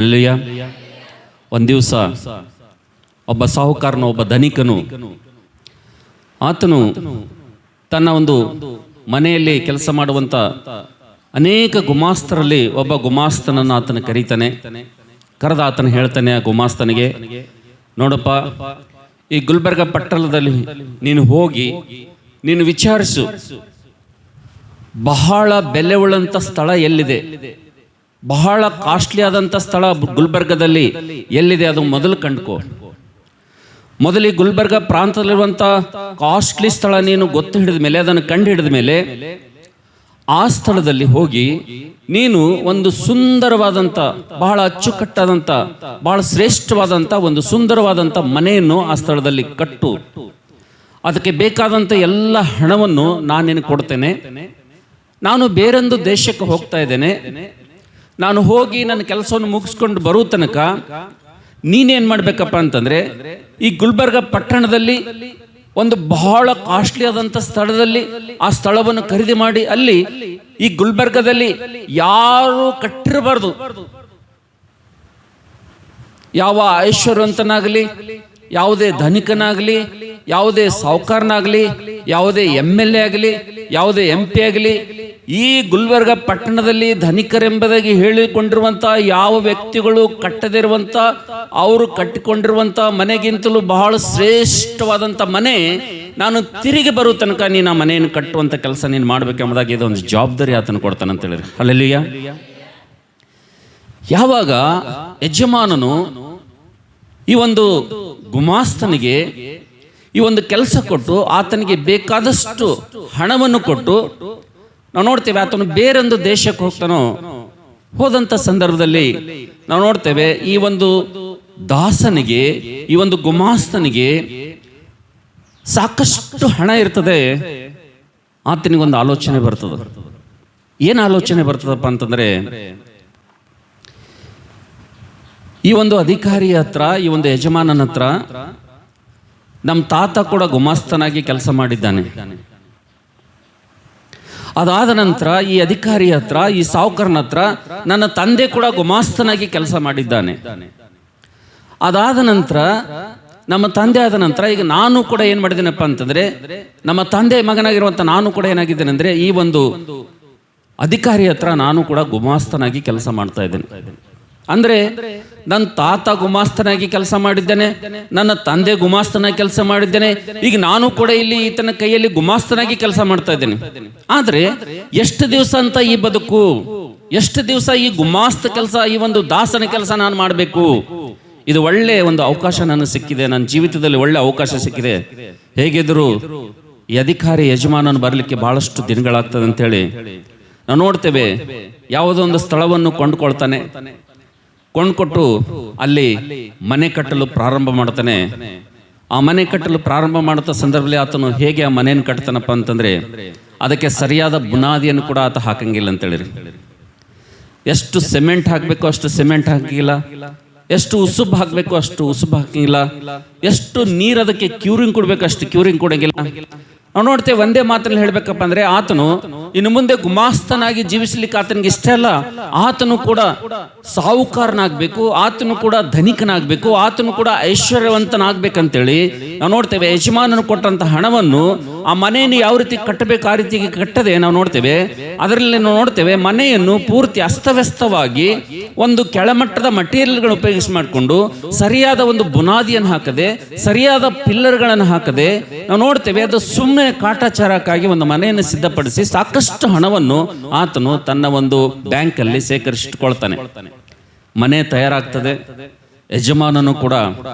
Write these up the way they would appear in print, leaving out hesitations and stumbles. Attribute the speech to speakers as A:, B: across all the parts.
A: ಅಲ್ಲಿಯ ಒಂದು ದಿವಸ ಒಬ್ಬ ಸಾಹುಕಾರನು, ಒಬ್ಬ ಧನಿಕನು, ಆತನು ತನ್ನ ಒಂದು ಮನೆಯಲ್ಲಿ ಕೆಲಸ ಮಾಡುವಂಥ ಅನೇಕ ಗುಮಾಸ್ತರಲ್ಲಿ ಒಬ್ಬ ಗುಮಾಸ್ತನನ್ನು ಆತನ ಕರೀತಾನೆ. ಕರೆದ ಆತನ ಹೇಳ್ತಾನೆ ಆ ಗುಮಾಸ್ತನಿಗೆ, ನೋಡಪ್ಪ, ಈ ಗುಲ್ಬರ್ಗ ಪಟ್ಟಣದಲ್ಲಿ ನೀನು ಹೋಗಿ ನೀನು ವಿಚಾರಿಸು, ಬಹಳ ಬೆಲೆ ಉಳ್ಳಂಥ ಸ್ಥಳ ಎಲ್ಲಿದೆ, ಬಹಳ ಕಾಸ್ಟ್ಲಿ ಆದಂಥ ಸ್ಥಳ ಗುಲ್ಬರ್ಗದಲ್ಲಿ ಎಲ್ಲಿದೆ, ಅದು ಮೊದಲು ಕಂಡುಕೋ. ಮೊದಲು ಈ ಗುಲ್ಬರ್ಗ ಪ್ರಾಂತದಲ್ಲಿರುವಂಥ ಕಾಸ್ಟ್ಲಿ ಸ್ಥಳ ನೀನು ಗೊತ್ತು ಹಿಡಿದ ಮೇಲೆ, ಅದನ್ನು ಕಂಡು ಹಿಡಿದ ಮೇಲೆ ಆ ಸ್ಥಳದಲ್ಲಿ ಹೋಗಿ ನೀನು ಒಂದು ಸುಂದರವಾದಂಥ, ಬಹಳ ಅಚ್ಚುಕಟ್ಟಾದಂಥ, ಬಹಳ ಶ್ರೇಷ್ಠವಾದಂಥ ಒಂದು ಸುಂದರವಾದಂಥ ಮನೆಯನ್ನು ಆ ಸ್ಥಳದಲ್ಲಿ ಕಟ್ಟು. ಅದಕ್ಕೆ ಬೇಕಾದಂಥ ಎಲ್ಲ ಹಣವನ್ನು ನಾನು ನಿನಗೆ ಕೊಡ್ತೇನೆ. ನಾನು ಬೇರೊಂದು ದೇಶಕ್ಕೆ ಹೋಗ್ತಾ ಇದ್ದೇನೆ. ನಾನು ಹೋಗಿ ನನ್ನ ಕೆಲಸವನ್ನು ಮುಗಿಸ್ಕೊಂಡು ಬರೋ ತನಕ ನೀನೇನು ಮಾಡಬೇಕಪ್ಪ ಅಂತಂದರೆ, ಈ ಗುಲ್ಬರ್ಗ ಪಟ್ಟಣದಲ್ಲಿ ಒಂದು ಬಹಳ ಕಾಸ್ಟ್ಲಿ ಆದಂಥ ಸ್ಥಳದಲ್ಲಿ ಆ ಸ್ಥಳವನ್ನು ಖರೀದಿ ಮಾಡಿ, ಅಲ್ಲಿ ಈ ಗುಲ್ಬರ್ಗದಲ್ಲಿ ಯಾರು ಕಟ್ಟಿರಬಾರ್ದು, ಯಾವ ಐಶ್ವರ್ಯವಂತನಾಗಲಿ, ಯಾವುದೇ ಧನಿಕನಾಗಲಿ, ಯಾವುದೇ ಸಾಹುಕಾರನಾಗಲಿ, ಯಾವುದೇ MLA ಆಗಲಿ, ಯಾವುದೇ MP ಆಗಲಿ, ಈ ಗುಲ್ಬರ್ಗ ಪಟ್ಟಣದಲ್ಲಿ ಧನಿಕರೆಂಬುದಾಗಿ ಹೇಳಿಕೊಂಡಿರುವಂಥ ಯಾವ ವ್ಯಕ್ತಿಗಳು ಕಟ್ಟದಿರುವಂಥ, ಅವರು ಕಟ್ಟಿಕೊಂಡಿರುವಂಥ ಮನೆಗಿಂತಲೂ ಬಹಳ ಶ್ರೇಷ್ಠವಾದಂಥ ಮನೆ ನಾನು ತಿರುಗಿ ಬರೋ ತನಕ ನೀನು ಆ ಮನೆಯನ್ನು ಕಟ್ಟುವಂಥ ಕೆಲಸ ನೀನು ಮಾಡಬೇಕೆಂಬುದಾಗಿ ಇದೊಂದು ಜವಾಬ್ದಾರಿ ಆತನು ಕೊಡ್ತಾನಂತ ಹೇಳಿರಿ. ಹಲ್ಲೆಲೂಯಾ. ಯಾವಾಗ ಯಜಮಾನನು ಈ ಒಂದು ಗುಮಾಸ್ತನಿಗೆ ಈ ಒಂದು ಕೆಲಸ ಕೊಟ್ಟು ಆತನಿಗೆ ಬೇಕಾದಷ್ಟು ಹಣವನ್ನು ಕೊಟ್ಟು, ನಾವು ನೋಡ್ತೇವೆ ಆತನು ಬೇರೊಂದು ದೇಶಕ್ಕೆ ಹೋಗ್ತಾನೋ, ಹೋದಂಥ ಸಂದರ್ಭದಲ್ಲಿ ನಾವು ನೋಡ್ತೇವೆ ಈ ಒಂದು ದಾಸನಿಗೆ, ಈ ಒಂದು ಗುಮಾಸ್ತನಿಗೆ ಸಾಕಷ್ಟು ಹಣ ಇರ್ತದೆ. ಆತನಿಗೊಂದು ಆಲೋಚನೆ ಬರ್ತದೆ. ಏನು ಆಲೋಚನೆ ಬರ್ತದಪ್ಪ ಅಂತಂದ್ರೆ, ಈ ಒಂದು ಅಧಿಕಾರಿ ಹತ್ರ, ಈ ಒಂದು ಯಜಮಾನನ ಹತ್ರ ನಮ್ಮ ತಾತ ಕೂಡ ಗುಮಾಸ್ತನಾಗಿ ಕೆಲಸ ಮಾಡಿದ್ದಾನೆ. ಅದಾದ ನಂತರ ಈ ಅಧಿಕಾರಿ ಹತ್ರ, ಈ ಸಾಹುಕಾರನ ಹತ್ರ ನನ್ನ ತಂದೆ ಕೂಡ ಗುಮಾಸ್ತನಾಗಿ ಕೆಲಸ ಮಾಡಿದ್ದಾನೆ. ಅದಾದ ನಂತರ ನಮ್ಮ ತಂದೆ ಆದ ನಂತರ ಈಗ ನಾನು ಕೂಡ ಏನು ಮಾಡಿದ್ದೇನಪ್ಪ ಅಂತಂದ್ರೆ, ನಮ್ಮ ತಂದೆ ಮಗನಾಗಿರುವಂಥ ನಾನು ಕೂಡ ಏನಾಗಿದ್ದೇನೆ ಅಂದರೆ, ಈ ಒಂದು ಅಧಿಕಾರಿ ಹತ್ರ ನಾನು ಕೂಡ ಗುಮಾಸ್ತನಾಗಿ ಕೆಲಸ ಮಾಡ್ತಾ ಇದ್ದೇನೆ. ಅಂದರೆ ನನ್ನ ತಾತ ಗುಮಾಸ್ತನಾಗಿ ಕೆಲಸ ಮಾಡಿದ್ದೇನೆ, ನನ್ನ ತಂದೆ ಗುಮಾಸ್ತನಾಗಿ ಕೆಲಸ ಮಾಡಿದ್ದೇನೆ, ಈಗ ನಾನು ಕೂಡ ಇಲ್ಲಿ ಈತನ ಕೈಯಲ್ಲಿ ಗುಮಾಸ್ತನಾಗಿ ಕೆಲಸ ಮಾಡ್ತಾ ಇದ್ದೇನೆ. ಆದರೆ ಎಷ್ಟು ದಿವಸ ಅಂತ ಈ ಬದುಕು, ಎಷ್ಟು ದಿವಸ ಈ ಗುಮಾಸ್ತ ಕೆಲಸ, ಈ ಒಂದು ದಾಸನ ಕೆಲಸ ನಾನು ಮಾಡಬೇಕು? ಇದು ಒಳ್ಳೆ ಒಂದು ಅವಕಾಶ ನನಗೆ ಸಿಕ್ಕಿದೆ, ನನ್ನ ಜೀವಿತದಲ್ಲಿ ಒಳ್ಳೆ ಅವಕಾಶ ಸಿಕ್ಕಿದೆ. ಹೇಗಿದ್ರು ಈ ಅಧಿಕಾರಿ ಯಜಮಾನನು ಬರಲಿಕ್ಕೆ ಬಹಳಷ್ಟು ದಿನಗಳಾಗ್ತದೆ ಅಂತೇಳಿ ನಾವು ನೋಡ್ತೇವೆ. ಯಾವುದೋ ಒಂದು ಸ್ಥಳವನ್ನು ಕೊಂಡುಕೊಳ್ತಾನೆ, ಕೊಂಡ್ಕೊಟ್ಟು ಅಲ್ಲಿ ಮನೆ ಕಟ್ಟಲು ಪ್ರಾರಂಭ ಮಾಡ್ತಾನೆ. ಆ ಮನೆ ಕಟ್ಟಲು ಪ್ರಾರಂಭ ಮಾಡುತ್ತ ಸಂದರ್ಭದಲ್ಲಿ ಆತನು ಹೇಗೆ ಆ ಮನೆಯನ್ನು ಕಟ್ತಾನಪ್ಪ ಅಂತಂದ್ರೆ, ಅದಕ್ಕೆ ಸರಿಯಾದ ಬುನಾದಿಯನ್ನು ಕೂಡ ಆತ ಹಾಕಂಗಿಲ್ಲ ಅಂತೇಳಿರಿ. ಎಷ್ಟು ಸಿಮೆಂಟ್ ಹಾಕಬೇಕು ಅಷ್ಟು ಸಿಮೆಂಟ್ ಹಾಕಿಲ್ಲ, ಎಷ್ಟು ಉಸುಬ್ ಹಾಕಬೇಕು ಅಷ್ಟು ಉಸುಬ್ ಹಾಕಿಲ್ಲ, ಎಷ್ಟು ನೀರು ಅದಕ್ಕೆ ಕ್ಯೂರಿಂಗ್ ಕೊಡ್ಬೇಕು ಅಷ್ಟು ಕ್ಯೂರಿಂಗ್ ಕೊಡಂಗಿಲ್ಲ. ನಾವು ನೋಡ್ತೇವೆ, ಒಂದೇ ಮಾತಲ್ಲಿ ಹೇಳ್ಬೇಕಪ್ಪ ಅಂದ್ರೆ, ಆತನು ಇನ್ನು ಮುಂದೆ ಗುಮಾಸ್ತನಾಗಿ ಜೀವಿಸ್ಲಿಕ್ಕೆ ಆತನಿಗೆ ಇಷ್ಟ ಅಲ್ಲ. ಆತನು ಕೂಡ ಸಾಹುಕಾರನಾಗಬೇಕು, ಆತನು ಕೂಡ ಧನಿಕನಾಗಬೇಕು, ಆತನು ಕೂಡ ಐಶ್ವರ್ಯವಂತನಾಗಬೇಕಂತೇಳಿ ನಾವು ನೋಡ್ತೇವೆ. ಯಜಮಾನನು ಕೊಟ್ಟಂತ ಹಣವನ್ನು ಆ ಮನೆಯನ್ನು ಯಾವ ರೀತಿ ಕಟ್ಟಬೇಕು ಆ ರೀತಿಗೆ ಕಟ್ಟದೆ ನಾವು ನೋಡ್ತೇವೆ. ಅದರಲ್ಲಿ ನಾವು ನೋಡ್ತೇವೆ, ಮನೆಯನ್ನು ಪೂರ್ತಿ ಅಸ್ತವ್ಯಸ್ತವಾಗಿ ಒಂದು ಕೆಳಮಟ್ಟದ ಮಟೀರಿಯಲ್ಗಳನ್ನು ಉಪಯೋಗಿಸಿ ಮಾಡಿಕೊಂಡು ಸರಿಯಾದ ಒಂದು ಬುನಾದಿಯನ್ನು ಹಾಕದೆ, ಸರಿಯಾದ ಪಿಲ್ಲರ್ಗಳನ್ನು ಹಾಕದೆ ನಾವು ನೋಡ್ತೇವೆ, ಅದು ಸುಮ್ಮನೆ ಕಾಟಾಚಾರಕ್ಕಾಗಿ ಒಂದು ಮನೆಯನ್ನು ಸಿದ್ಧಪಡಿಸಿ ಸಾಕಷ್ಟು ಹಣವನ್ನು ಆತನು ತನ್ನ ಒಂದು ಬ್ಯಾಂಕಲ್ಲಿ ಸೇಕರಿಸಿಟ್ಕೊಳ್ತಾನೆ. ಮನೆ ತಯಾರಾಗ್ತದೆ. ಯಜಮಾನನು ಕೂಡ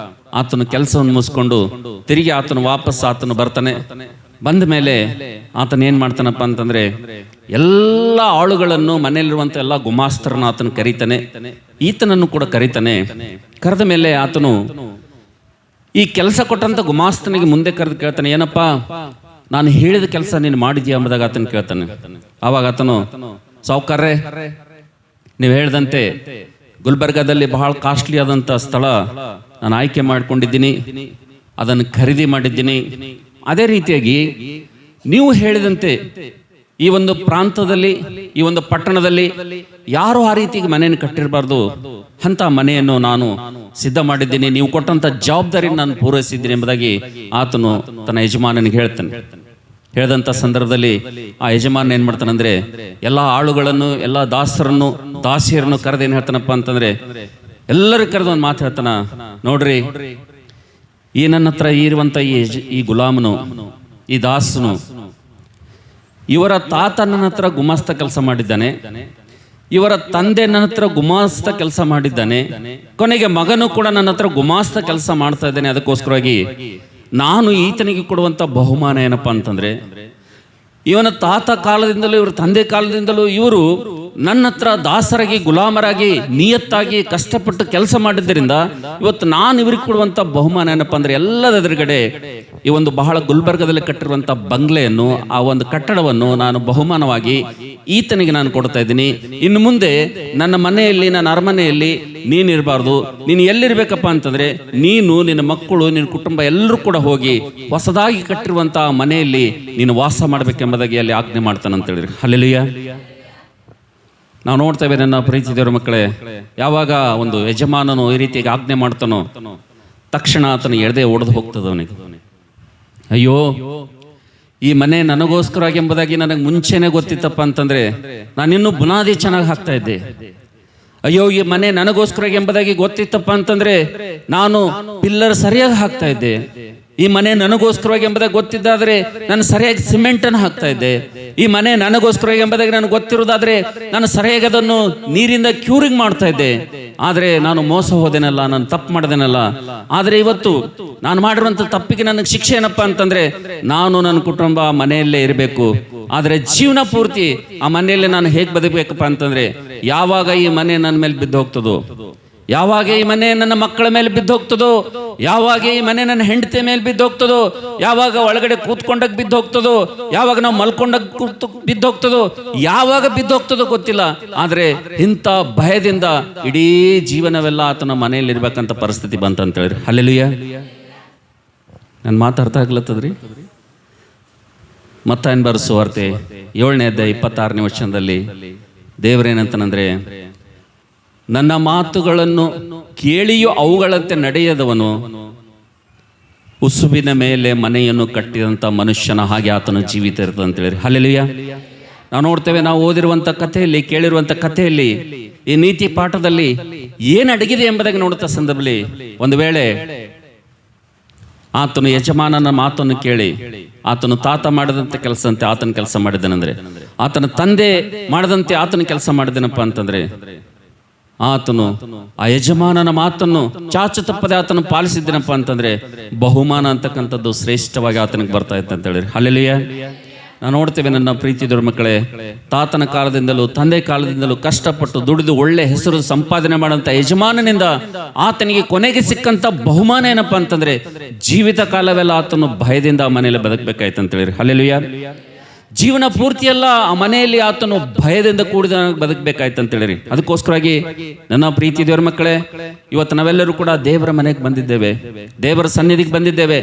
A: ಆತನು ಕೆಲಸವನ್ನು ಮುಗಿಸ್ಕೊಂಡು ತಿರುಗಿ ಆತನು ವಾಪಸ್ ಬರ್ತಾನೆ. ಬಂದ ಮೇಲೆ ಆತನ ಏನ್ ಮಾಡ್ತಾನಪ್ಪ ಅಂತಂದ್ರೆ, ಎಲ್ಲ ಆಳುಗಳನ್ನು, ಮನೆಯಲ್ಲಿರುವಂತ ಎಲ್ಲ ಗುಮಾಸ್ತರನ್ನು ಆತನು ಕರೀತಾನೆ, ಈತನನ್ನು ಕೂಡ ಕರೀತಾನೆ. ಕರೆದ ಮೇಲೆ ಆತನು ಈ ಕೆಲಸ ಕೊಟ್ಟಂತ ಗುಮಾಸ್ತನಿಗೆ ಮುಂದೆ ಕರೆದು ಕೇಳ್ತಾನೆ, ಏನಪ್ಪ ನಾನು ಹೇಳಿದ ಕೆಲಸ ನೀನು ಮಾಡಿದ್ಯಾ ಎಂಬುದಾಗ ಆತನ ಕೇಳ್ತಾನೆ. ಆವಾಗ ಆತನು, ಸಾಹುಕಾರ್ರೆ, ನೀವು ಹೇಳ್ದಂತೆ ಗುಲ್ಬರ್ಗಾದಲ್ಲಿ ಬಹಳ ಕಾಸ್ಟ್ಲಿ ಆದಂಥ ಸ್ಥಳ ನಾನು ಆಯ್ಕೆ ಮಾಡ್ಕೊಂಡಿದ್ದೀನಿ, ಅದನ್ನು ಖರೀದಿ ಮಾಡಿದ್ದೀನಿ. ಅದೇ ರೀತಿಯಾಗಿ ನೀವು ಹೇಳಿದಂತೆ ಈ ಒಂದು ಪ್ರಾಂತದಲ್ಲಿ, ಈ ಒಂದು ಪಟ್ಟಣದಲ್ಲಿ ಯಾರು ಆ ರೀತಿ ಮನೆಯನ್ನು ಕಟ್ಟಿರಬಾರ್ದು ಅಂತ ಮನೆಯನ್ನು ನಾನು ಸಿದ್ಧ ಮಾಡಿದ್ದೀನಿ, ನೀವು ಕೊಟ್ಟಂತ ಜವಾಬ್ದಾರಿ ನಾನು ಪೂರೈಸಿದ್ದೀನಿ ಎಂಬುದಾಗಿ ಆತನು ತನ್ನ ಯಜಮಾನನಿಗೆ ಹೇಳ್ತಾನೆ. ಹೇಳಿದಂಥ ಸಂದರ್ಭದಲ್ಲಿ ಆ ಯಜಮಾನ ಏನ್ ಮಾಡ್ತಾನಂದ್ರೆ ಎಲ್ಲ ಆಳುಗಳನ್ನು, ಎಲ್ಲ ದಾಸರನ್ನು, ದಾಸಿಯರನ್ನು ಕರೆದು ಏನ್ ಹೇಳ್ತಾನಪ್ಪ ಅಂತಂದ್ರೆ, ಎಲ್ಲರೂ ಕರೆದು ಒಂದು ಮಾತು ಹೇಳ್ತಾನ, ನೋಡ್ರಿ ಈ ನನ್ನ ಹತ್ರ ಇರುವಂತ ಈ ಗುಲಾಮನು, ಈ ದಾಸನು, ಇವರ ತಾತ ನನ್ನ ಹತ್ರ ಗುಮಾಸ್ತ ಕೆಲಸ ಮಾಡಿದ್ದಾನೆ, ಇವರ ತಂದೆ ನನ್ನ ಹತ್ರ ಗುಮಾಸ್ತ ಕೆಲಸ ಮಾಡಿದ್ದಾನೆ, ಕೊನೆಗೆ ಮಗನು ಕೂಡ ನನ್ನ ಹತ್ರ ಗುಮಾಸ್ತ ಕೆಲಸ ಮಾಡ್ತಾ ಇದ್ದಾನೆ. ಅದಕ್ಕೋಸ್ಕರವಾಗಿ ನಾನು ಈತನಿಗೆ ಕೊಡುವಂತ ಬಹುಮಾನ ಏನಪ್ಪಾ ಅಂತಂದ್ರೆ, ಇವನ ತಾತ ಕಾಲದಿಂದಲೂ ಇವ್ರ ತಂದೆ ಕಾಲದಿಂದಲೂ ಇವರು ನನ್ನ ಹತ್ರ ದಾಸರಾಗಿ, ಗುಲಾಮರಾಗಿ, ನಿಯತ್ತಾಗಿ ಕಷ್ಟಪಟ್ಟು ಕೆಲಸ ಮಾಡಿದ್ದರಿಂದ ಇವತ್ತು ನಾನು ಇವ್ರಿಗೆ ಕೊಡುವಂತ ಬಹುಮಾನ ಏನಪ್ಪಾ ಅಂದ್ರೆ, ಎಲ್ಲದ ಎದುರುಗಡೆ ಈ ಒಂದು ಬಹಳ ಗುಲ್ಬರ್ಗದಲ್ಲಿ ಕಟ್ಟಿರುವಂತ ಬಂಗ್ಲೆಯನ್ನು, ಆ ಒಂದು ಕಟ್ಟಡವನ್ನು ನಾನು ಬಹುಮಾನವಾಗಿ ಈತನಿಗೆ ನಾನು ಕೊಡ್ತಾ ಇದ್ದೀನಿ. ಇನ್ನು ಮುಂದೆ ನನ್ನ ಮನೆಯಲ್ಲಿ, ನನ್ನ ಅರಮನೆಯಲ್ಲಿ ನೀನು ಇರಬಾರ್ದು. ನೀನು ಎಲ್ಲಿರ್ಬೇಕಪ್ಪ ಅಂತಂದ್ರೆ, ನೀನು, ನಿನ್ನ ಮಕ್ಕಳು, ನಿನ್ನ ಕುಟುಂಬ ಎಲ್ಲರೂ ಕೂಡ ಹೋಗಿ ಹೊಸದಾಗಿ ಕಟ್ಟಿರುವಂತಹ ಮನೆಯಲ್ಲಿ ನೀನು ವಾಸ ಮಾಡಬೇಕೆಂಬುದಾಗಿ ಅಲ್ಲಿ ಆಜ್ಞೆ ಮಾಡ್ತಾನಂತ ಹೇಳಿದ್ರಿ. ಹಲ್ಲೆಲೂಯಾ. ನಾವು ನೋಡ್ತೇವೆ ನನ್ನ ಪ್ರೀತಿ ದೇವರ ಮಕ್ಕಳೇ, ಯಾವಾಗ ಒಂದು ಯಜಮಾನನು ಈ ರೀತಿಯಾಗಿ ಆಜ್ಞೆ ಮಾಡ್ತಾನೋ ತಕ್ಷಣ ಆತನ ಎಡದೆ ಒಡೆದು ಹೋಗ್ತದ ಅವನಿಗೆ. ಅಯ್ಯೋ, ಈ ಮನೆ ನನಗೋಸ್ಕರವಾಗಿ ಎಂಬುದಾಗಿ ನನಗೆ ಮುಂಚೆನೆ ಗೊತ್ತಿತ್ತಪ್ಪ ಅಂತಂದ್ರೆ ನಾನಿನ್ನೂ ಬುನಾದಿ ಚೆನ್ನಾಗಿ ಹಾಕ್ತಾ ಇದ್ದೆ. ಅಯ್ಯೋ, ಈ ಮನೆ ನನಗೋಸ್ಕರ ಎಂಬುದಾಗಿ ಗೊತ್ತಿತ್ತಪ್ಪ ಅಂತಂದ್ರೆ ನಾನು ಪಿಲ್ಲರ್ ಸರಿಯಾಗಿ ಹಾಕ್ತಾ ಇದ್ದೆ. ಈ ಮನೆ ನನಗೋಸ್ಕರವಾಗಿ ಎಂಬುದಾಗಿ ಗೊತ್ತಿದ್ದಾದ್ರೆ ನಾನು ಸರಿಯಾಗಿ ಸಿಮೆಂಟ್ ಅನ್ನು ಹಾಕ್ತಾ ಇದ್ದೆ. ಈ ಮನೆ ನನಗೋಸ್ಕರವಾಗಿ ಎಂಬುದಾಗಿ ನನಗೆ ಗೊತ್ತಿರೋದಾದ್ರೆ ನಾನು ಸರಿಯಾಗಿ ಅದನ್ನು ನೀರಿಂದ ಕ್ಯೂರಿಂಗ್ ಮಾಡ್ತಾ ಇದ್ದೆ. ಆದ್ರೆ ನಾನು ಮೋಸ ಹೋದೆನಲ್ಲ, ನಾನು ತಪ್ಪು ಮಾಡಿದೆನಲ್ಲ. ಆದ್ರೆ ಇವತ್ತು ನಾನು ಮಾಡಿರುವಂತ ತಪ್ಪಿಗೆ ನನಗೆ ಶಿಕ್ಷೆ ಏನಪ್ಪಾ ಅಂತಂದ್ರೆ, ನಾನು ನನ್ನ ಕುಟುಂಬ ಮನೆಯಲ್ಲೇ ಇರಬೇಕು. ಆದ್ರೆ ಜೀವನ ಪೂರ್ತಿ ಆ ಮನೆಯಲ್ಲಿ ನಾನು ಹೇಗೆ ಬದುಕಬೇಕಪ್ಪ ಅಂತಂದ್ರೆ, ಯಾವಾಗ ಈ ಮನೆ ನನ್ನ ಮೇಲೆ ಬಿದ್ದು ಹೋಗ್ತದೋ, ಯಾವಾಗ ಈ ಮನೆ ನನ್ನ ಮಕ್ಕಳ ಮೇಲೆ ಬಿದ್ದು ಹೋಗ್ತದೋ, ಯಾವಾಗ ಈ ಮನೆ ನನ್ನ ಹೆಂಡತಿ ಮೇಲೆ ಬಿದ್ದು ಹೋಗ್ತದೋ, ಯಾವಾಗ ಒಳಗಡೆ ಕೂತ್ಕೊಂಡಾಗ ಬಿದ್ದು ಹೋಗ್ತದೋ, ಯಾವಾಗ ನಾವು ಮಲ್ಕೊಂಡಾಗ ಬಿದ್ದು ಹೋಗ್ತದೋ, ಯಾವಾಗ ಬಿದ್ದು ಹೋಗ್ತದೋ ಗೊತ್ತಿಲ್ಲ. ಆದ್ರೆ ಇಂಥ ಭಯದಿಂದ ಇಡೀ ಜೀವನವೆಲ್ಲ ಆತನ ಮನೆಯಲ್ಲಿ ಇರ್ಬೇಕಂತ ಪರಿಸ್ಥಿತಿ ಬಂತಂತ ಹೇಳಿರಿ. ಹಲ್ಲೆಲೂಯಾ. ನಾನು ಮಾತಾಡ್ತಾ ಆಗ್ಲತ್ತದ್ರಿ. ಮತ್ತಾಯನ ಬರೆದ ಸುವಾರ್ತೆ 7ನೇ ಅಧ್ಯಾಯ 26ನೇ ವಚನದಲ್ಲಿ ದೇವರೇನಂತನಂದ್ರೆ, ನನ್ನ ಮಾತುಗಳನ್ನು ಕೇಳಿಯೂ ಅವುಗಳಂತೆ ನಡೆಯದವನು ಉಸುಬಿನ ಮೇಲೆ ಮನೆಯನ್ನು ಕಟ್ಟಿದಂತ ಮನುಷ್ಯನ ಹಾಗೆ ಆತನ ಜೀವಿತ ಇರ್ತದೆ ಅಂತ ಹೇಳಿ. ಹಲ್ಲೆಲೂಯಾ. ನಾವು ನೋಡ್ತೇವೆ, ನಾವು ಓದಿರುವಂತ ಕಥೆಯಲ್ಲಿ, ಕೇಳಿರುವಂತ ಕಥೆಯಲ್ಲಿ, ಈ ನೀತಿ ಪಾಠದಲ್ಲಿ ಏನು ಅಡಗಿದೆ ಎಂಬುದಾಗಿ ನೋಡುತ್ತಾ ಸಂದರ್ಭದಲ್ಲಿ ಒಂದು ವೇಳೆ ಆತನು ಯಜಮಾನನ ಮಾತನ್ನು ಕೇಳಿ ಆತನು ತಾತ ಮಾಡದಂತೆ ಕೆಲಸ ಅಂತೆ ಆತನ ಕೆಲಸ ಮಾಡಿದನಂದ್ರೆ, ಆತನ ತಂದೆ ಮಾಡದಂತೆ ಆತನ ಕೆಲಸ ಮಾಡಿದನಪ್ಪ ಅಂತಂದ್ರೆ, ಆತನು ಆ ಯಜಮಾನನ ಮಾತನ್ನು ಚಾಚು ತಪ್ಪದೆ ಆತನು ಪಾಲಿಸಿದ್ದನಪ್ಪ ಅಂತಂದ್ರೆ ಬಹುಮಾನ ಅಂತಕ್ಕಂಥದ್ದು ಶ್ರೇಷ್ಠವಾಗಿ ಆತನಿಗೆ ಬರ್ತಾ ಇತ್ತು ಅಂತ ಹೇಳಿರಿ. ಹಲ್ಲೆಲೂಯಾ. ನಾವು ನೋಡ್ತೇವೆ ನನ್ನ ಪ್ರೀತಿದವ್ರ ಮಕ್ಕಳೇ, ತಾತನ ಕಾಲದಿಂದಲೂ ತಂದೆ ಕಾಲದಿಂದಲೂ ಕಷ್ಟಪಟ್ಟು ದುಡಿದು ಒಳ್ಳೆ ಹೆಸರು ಸಂಪಾದನೆ ಮಾಡಂತ ಯಜಮಾನನಿಂದ ಆತನಿಗೆ ಕೊನೆಗೆ ಸಿಕ್ಕಂತ ಬಹುಮಾನ ಏನಪ್ಪ ಅಂತಂದ್ರೆ, ಜೀವಿತ ಕಾಲವೆಲ್ಲ ಆತನು ಭಯದಿಂದ ಆ ಮನೆಯಲ್ಲಿ ಬದುಕಬೇಕಾಯ್ತು ಅಂತ ಹೇಳಿರಿ. ಹಲ್ಲೆಲೂಯಾ. ಜೀವನ ಪೂರ್ತಿಯೆಲ್ಲ ಆ ಮನೆಯಲ್ಲಿ ಆತನು ಭಯದಿಂದ ಕೂಡಿದ ಬದುಕಬೇಕಾಯ್ತು ಅಂತ ಹೇಳಿರಿ. ಅದಕ್ಕೋಸ್ಕರವಾಗಿ ನನ್ನ ಪ್ರೀತಿ ದೇವರ ಮಕ್ಕಳೇ, ಇವತ್ತು ನಾವೆಲ್ಲರೂ ಕೂಡ ದೇವರ ಮನೆಗೆ ಬಂದಿದ್ದೇವೆ, ದೇವರ ಸನ್ನಿಧಿಗೆ ಬಂದಿದ್ದೇವೆ.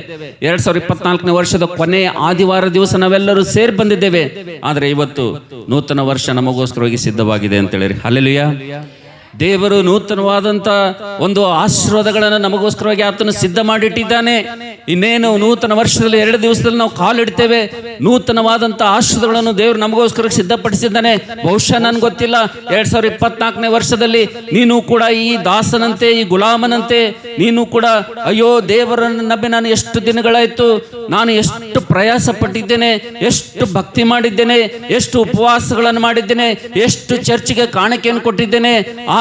A: 2024ನೇ ವರ್ಷದ ಕೊನೆಯ ಆದಿವಾರ ದಿವಸ ನಾವೆಲ್ಲರೂ ಸೇರಿ ಬಂದಿದ್ದೇವೆ. ಆದ್ರೆ ಇವತ್ತು ನೂತನ ವರ್ಷ ನಮಗೋಸ್ಕರವಾಗಿ ಸಿದ್ಧವಾಗಿದೆ ಅಂತ ಹೇಳಿರಿ. ಹಲ್ಲೆಲೂಯಾ. ದೇವರು ನೂತನವಾದಂತ ಒಂದು ಆಶೀರ್ವಾದಗಳನ್ನು ನಮಗೋಸ್ಕರವಾಗಿ ಆತನು ಸಿದ್ಧ ಮಾಡಿಟ್ಟಿದ್ದಾನೆ. ಇನ್ನೇನು ನೂತನ ವರ್ಷದಲ್ಲಿ 2 ದಿವಸದಲ್ಲಿ ನಾವು ಕಾಲಿಡ್ತೇವೆ. ನೂತನವಾದಂತ ಆಶೀರ್ವಾದಗಳನ್ನು ದೇವರು ನಮಗೋಸ್ಕರ ಸಿದ್ಧಪಡಿಸಿದ್ದಾನೆ. ಬಹುಶಃ ನನ್ಗೆ ಗೊತ್ತಿಲ್ಲ, 2024ನೇ ವರ್ಷದಲ್ಲಿ ನೀನು ಕೂಡ ಈ ದಾಸನಂತೆ, ಈ ಗುಲಾಮನಂತೆ ನೀನು ಕೂಡ, ಅಯ್ಯೋ ದೇವರನ್ನು ನಂಬಿ ನಾನು ಎಷ್ಟು ದಿನಗಳಾಯ್ತು, ನಾನು ಎಷ್ಟು ಪ್ರಯಾಸ ಪಟ್ಟಿದ್ದೇನೆ, ಎಷ್ಟು ಭಕ್ತಿ ಮಾಡಿದ್ದೇನೆ, ಎಷ್ಟು ಉಪವಾಸಗಳನ್ನು ಮಾಡಿದ್ದೇನೆ, ಎಷ್ಟು ಚರ್ಚಿಗೆ ಕಾಣಿಕೆಯನ್ನು ಕೊಟ್ಟಿದ್ದೇನೆ,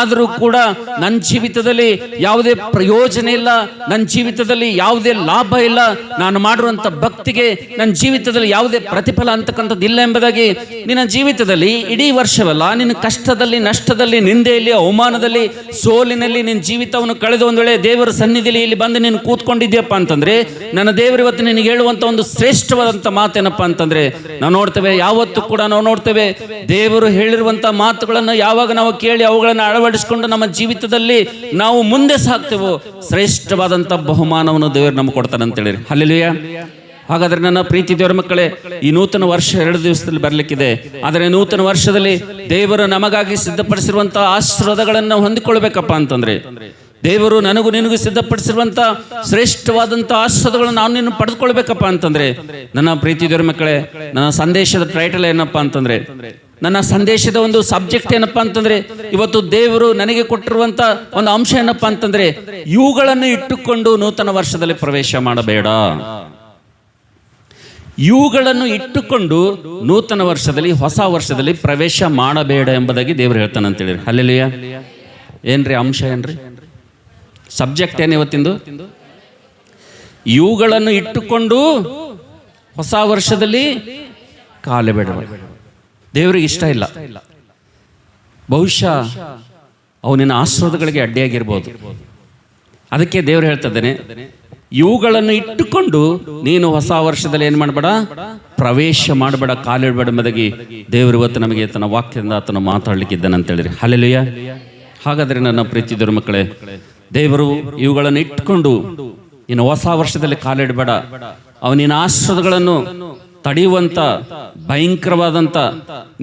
A: ಆದರೂ ಕೂಡ ನನ್ನ ಜೀವಿತದಲ್ಲಿ ಯಾವುದೇ ಪ್ರಯೋಜನ ಇಲ್ಲ, ನನ್ನ ಜೀವಿತದಲ್ಲಿ ಯಾವುದೇ ಲಾಭ ಇಲ್ಲ, ನಾನು ಮಾಡಿರುವಂತ ಭಕ್ತಿಗೆ ನನ್ನ ಜೀವಿತದಲ್ಲಿ ಯಾವುದೇ ಪ್ರತಿಫಲ ಅಂತಕ್ಕಂಥದ್ದು ಇಲ್ಲ ಎಂಬುದಾಗಿ ನಿನ್ನ ಜೀವಿತದಲ್ಲಿ ಇಡೀ ವರ್ಷವಲ್ಲ ನಿನ್ನ ಕಷ್ಟದಲ್ಲಿ, ನಷ್ಟದಲ್ಲಿ, ನಿಂದೆಯಲ್ಲಿ, ಅವಮಾನದಲ್ಲಿ, ಸೋಲಿನಲ್ಲಿ ನಿನ್ನ ಜೀವಿತವನ್ನು ಕಳೆದು ಒಂದು ವೇಳೆ ದೇವರ ಸನ್ನಿಧಿಯಲ್ಲಿ ಇಲ್ಲಿ ಬಂದು ನೀನು ಕೂತ್ಕೊಂಡಿದ್ಯಪ್ಪ ಅಂತಂದ್ರೆ, ನನ್ನ ದೇವರು ಇವತ್ತು ನಿನಗೆ ಹೇಳುವಂತ ಒಂದು ಶ್ರೇಷ್ಠವಾದಂತ ಮಾತೇನಪ್ಪ ಅಂತಂದ್ರೆ, ನಾವು ನೋಡ್ತೇವೆ, ಯಾವತ್ತೂ ಕೂಡ ನಾವು ನೋಡ್ತೇವೆ, ದೇವರು ಹೇಳಿರುವಂತ ಮಾತುಗಳನ್ನು ಯಾವಾಗ ನಾವು ಕೇಳಿ ಅವುಗಳನ್ನು ಅಳವಡಿಸಿಕೊಂಡು ನಮ್ಮ ಜೀವಿತದಲ್ಲಿ ನಾವು ಮುಂದೆ ಸಾಗ್ತೇವೋ ಶ್ರೇಷ್ಠವಾದಂತ ಬಹುಮಾನವನ್ನು ದೇವರು ನಮ್ಗೆ ಕೊಡ್ತಾನೆ ಅಂತ ಹೇಳಿ. ಹಲ್ಲೆಲೂಯಾ. ಹಾಗಾದ್ರೆ ನನ್ನ ಪ್ರೀತಿ ದೇವರ ಮಕ್ಕಳೇ, ಈ ನೂತನ ವರ್ಷ 2 ದಿವಸದಲ್ಲಿ ಬರಲಿಕ್ಕಿದೆ. ಆದರೆ ನೂತನ ವರ್ಷದಲ್ಲಿ ದೇವರು ನಮಗಾಗಿ ಸಿದ್ಧಪಡಿಸಿರುವಂತಹ ಆಶೀರ್ವಾದಗಳನ್ನು ಹೊಂದಿಕೊಳ್ಬೇಕಪ್ಪ ಅಂತಂದ್ರೆ, ದೇವರು ನನಗೂ ನಿನಗೂ ಸಿದ್ಧಪಡಿಸಿರುವಂಥ ಶ್ರೇಷ್ಠವಾದಂಥ ಆಶೀರ್ವಾದಗಳನ್ನು ನಾನು ನಿನ್ನ ಪಡೆದುಕೊಳ್ಬೇಕಪ್ಪ ಅಂತಂದ್ರೆ, ನನ್ನ ಪ್ರೀತಿ ದೇವರ ಮಕ್ಕಳೇ, ನನ್ನ ಸಂದೇಶದ ಟೈಟಲ್ ಏನಪ್ಪ ಅಂತಂದ್ರೆ, ನನ್ನ ಸಂದೇಶದ ಒಂದು ಸಬ್ಜೆಕ್ಟ್ ಏನಪ್ಪಾ ಅಂತಂದ್ರೆ, ಇವತ್ತು ದೇವರು ನನಗೆ ಕೊಟ್ಟಿರುವಂತ ಒಂದು ಅಂಶ ಏನಪ್ಪಾ ಅಂತಂದ್ರೆ, ಇವುಗಳನ್ನು ಇಟ್ಟುಕೊಂಡು ನೂತನ ವರ್ಷದಲ್ಲಿ ಪ್ರವೇಶ ಮಾಡಬೇಡ. ಇವುಗಳನ್ನು ಇಟ್ಟುಕೊಂಡು ನೂತನ ವರ್ಷದಲ್ಲಿ, ಹೊಸ ವರ್ಷದಲ್ಲಿ ಪ್ರವೇಶ ಮಾಡಬೇಡ ಎಂಬುದಾಗಿ ದೇವರು ಹೇಳ್ತಾನೆ ಅಂತೇಳಿ. ಹಲ್ಲೆಲೂಯಾ. ಏನ್ರಿ ಅಂಶ, ಏನ್ರಿ ಸಬ್ಜೆಕ್ಟ್ ಏನು ಇವತ್ತಿಂದು? ಇವುಗಳನ್ನು ಇಟ್ಟುಕೊಂಡು ಹೊಸ ವರ್ಷದಲ್ಲಿ ಕಾಲಿಡಬೇಡ. ದೇವರಿಗೆ ಇಷ್ಟ ಇಲ್ಲ. ಬಹುಶಃ ಅವು ನಿನ್ನ ಆಶೀರ್ವಾದಗಳಿಗೆ ಅಡ್ಡಿಯಾಗಿರ್ಬೋದು. ಅದಕ್ಕೆ ದೇವರು ಹೇಳ್ತಿದ್ದಾನೆ, ಇವುಗಳನ್ನು ಇಟ್ಟುಕೊಂಡು ನೀನು ಹೊಸ ವರ್ಷದಲ್ಲಿ ಏನು ಮಾಡಬೇಡ, ಪ್ರವೇಶ ಮಾಡಬೇಡ, ಕಾಲಿಡಬೇಡ ಎಂಬುದಾಗಿ ದೇವರು ಇವತ್ತು ನಮಗೆ ತನ್ನ ವಾಕ್ಯದಿಂದ ಆತನು ಮಾತಾಡ್ಲಿಕ್ಕಿದ್ದಾನೆ ಅಂತ ಹೇಳಿರಿ. ಹಲ್ಲೆಲೂಯಾ. ಹಾಗಾದರೆ ನನ್ನ ಪ್ರೀತಿ ದೇವರ ಮಕ್ಕಳೇ, ದೇವರು ಇವುಗಳನ್ನು ಇಟ್ಕೊಂಡು ನೀನು ಹೊಸ ವರ್ಷದಲ್ಲಿ ಕಾಲಿಡಬೇಡ, ಅವನಿನ ಆಶೀರ್ವಾದಗಳನ್ನು ತಡೆಯುವಂತ ಭಯಂಕರವಾದಂಥ,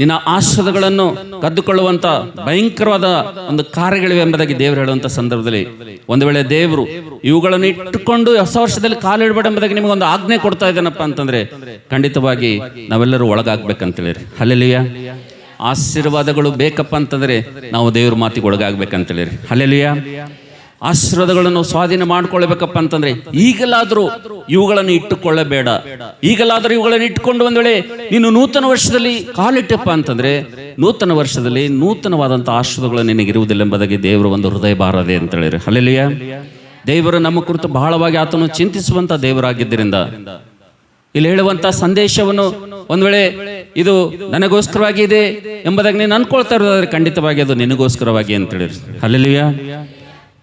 A: ನಿನ್ನ ಆಶೀರ್ವಾದಗಳನ್ನು ಕದ್ದುಕೊಳ್ಳುವಂತ ಭಯಂಕರವಾದ ಒಂದು ಕಾರ್ಯಗಳಿವೆ ಎಂಬುದಾಗಿ ದೇವರು ಹೇಳುವಂಥ ಸಂದರ್ಭದಲ್ಲಿ, ಒಂದು ವೇಳೆ ದೇವರು ಇವುಗಳನ್ನು ಇಟ್ಟುಕೊಂಡು ಹೊಸ ವರ್ಷದಲ್ಲಿ ಕಾಲಿಡಬೇಡ ಎಂಬುದಾಗಿ ನಿಮಗೆ ಒಂದು ಆಜ್ಞೆ ಕೊಡ್ತಾ ಇದ್ದಾನಪ್ಪ ಅಂತಂದ್ರೆ, ಖಂಡಿತವಾಗಿ ನಾವೆಲ್ಲರೂ ಒಳಗಾಗ್ಬೇಕಂತೇಳಿರಿ. ಹಲ್ಲೆಲೂಯಾ. ಆಶೀರ್ವಾದಗಳು ಬೇಕಪ್ಪ ಅಂತಂದ್ರೆ ನಾವು ದೇವ್ರ ಮಾತಿಗೆ ಒಳಗಾಗ್ಬೇಕಂತೇಳಿರಿ. ಹಲ್ಲೆಲೂಯಾ. ಆಶೀರ್ವಾದಗಳನ್ನು ಸ್ವಾಧೀನ ಮಾಡ್ಕೊಳ್ಬೇಕಪ್ಪ ಅಂತಂದ್ರೆ ಈಗಲಾದರೂ ಇವುಗಳನ್ನು ಇಟ್ಟುಕೊಳ್ಳಬೇಡ. ಈಗಲಾದರೂ ಇವುಗಳನ್ನು ಇಟ್ಟುಕೊಂಡು ಒಂದು ವೇಳೆ ನೀನು ನೂತನ ವರ್ಷದಲ್ಲಿ ಕಾಲಿಟ್ಟಪ್ಪ ಅಂತಂದ್ರೆ, ನೂತನ ವರ್ಷದಲ್ಲಿ ನೂತನವಾದಂಥ ಆಶೀರ್ವಾದಗಳು ನಿನಗಿರುವುದಿಲ್ಲ ಎಂಬುದಾಗಿ ದೇವರು ಒಂದು ಹೃದಯ ಬಾರದೆ ಅಂತ ಹೇಳಿರಿ. ಹಲ್ಲೆಲೂಯಾ. ದೇವರು ನಮ್ಮ ಕುರಿತು ಬಹಳವಾಗಿ ಆತನು ಚಿಂತಿಸುವಂತ ದೇವರಾಗಿದ್ದರಿಂದ ಇಲ್ಲಿ ಹೇಳುವಂತ ಸಂದೇಶವನ್ನು ಒಂದು ವೇಳೆ ಇದು ನನಗೋಸ್ಕರವಾಗಿ ಇದೆ ಎಂಬುದಾಗಿ ನೀನು ಅನ್ಕೊಳ್ತಾ ಇರೋದಾದ್ರೆ, ಖಂಡಿತವಾಗಿ ಅದು ನಿನಗೋಸ್ಕರವಾಗಿ ಅಂತ ಹೇಳಿರಿ. ಹಲ್ಲೆಲೂಯಾ.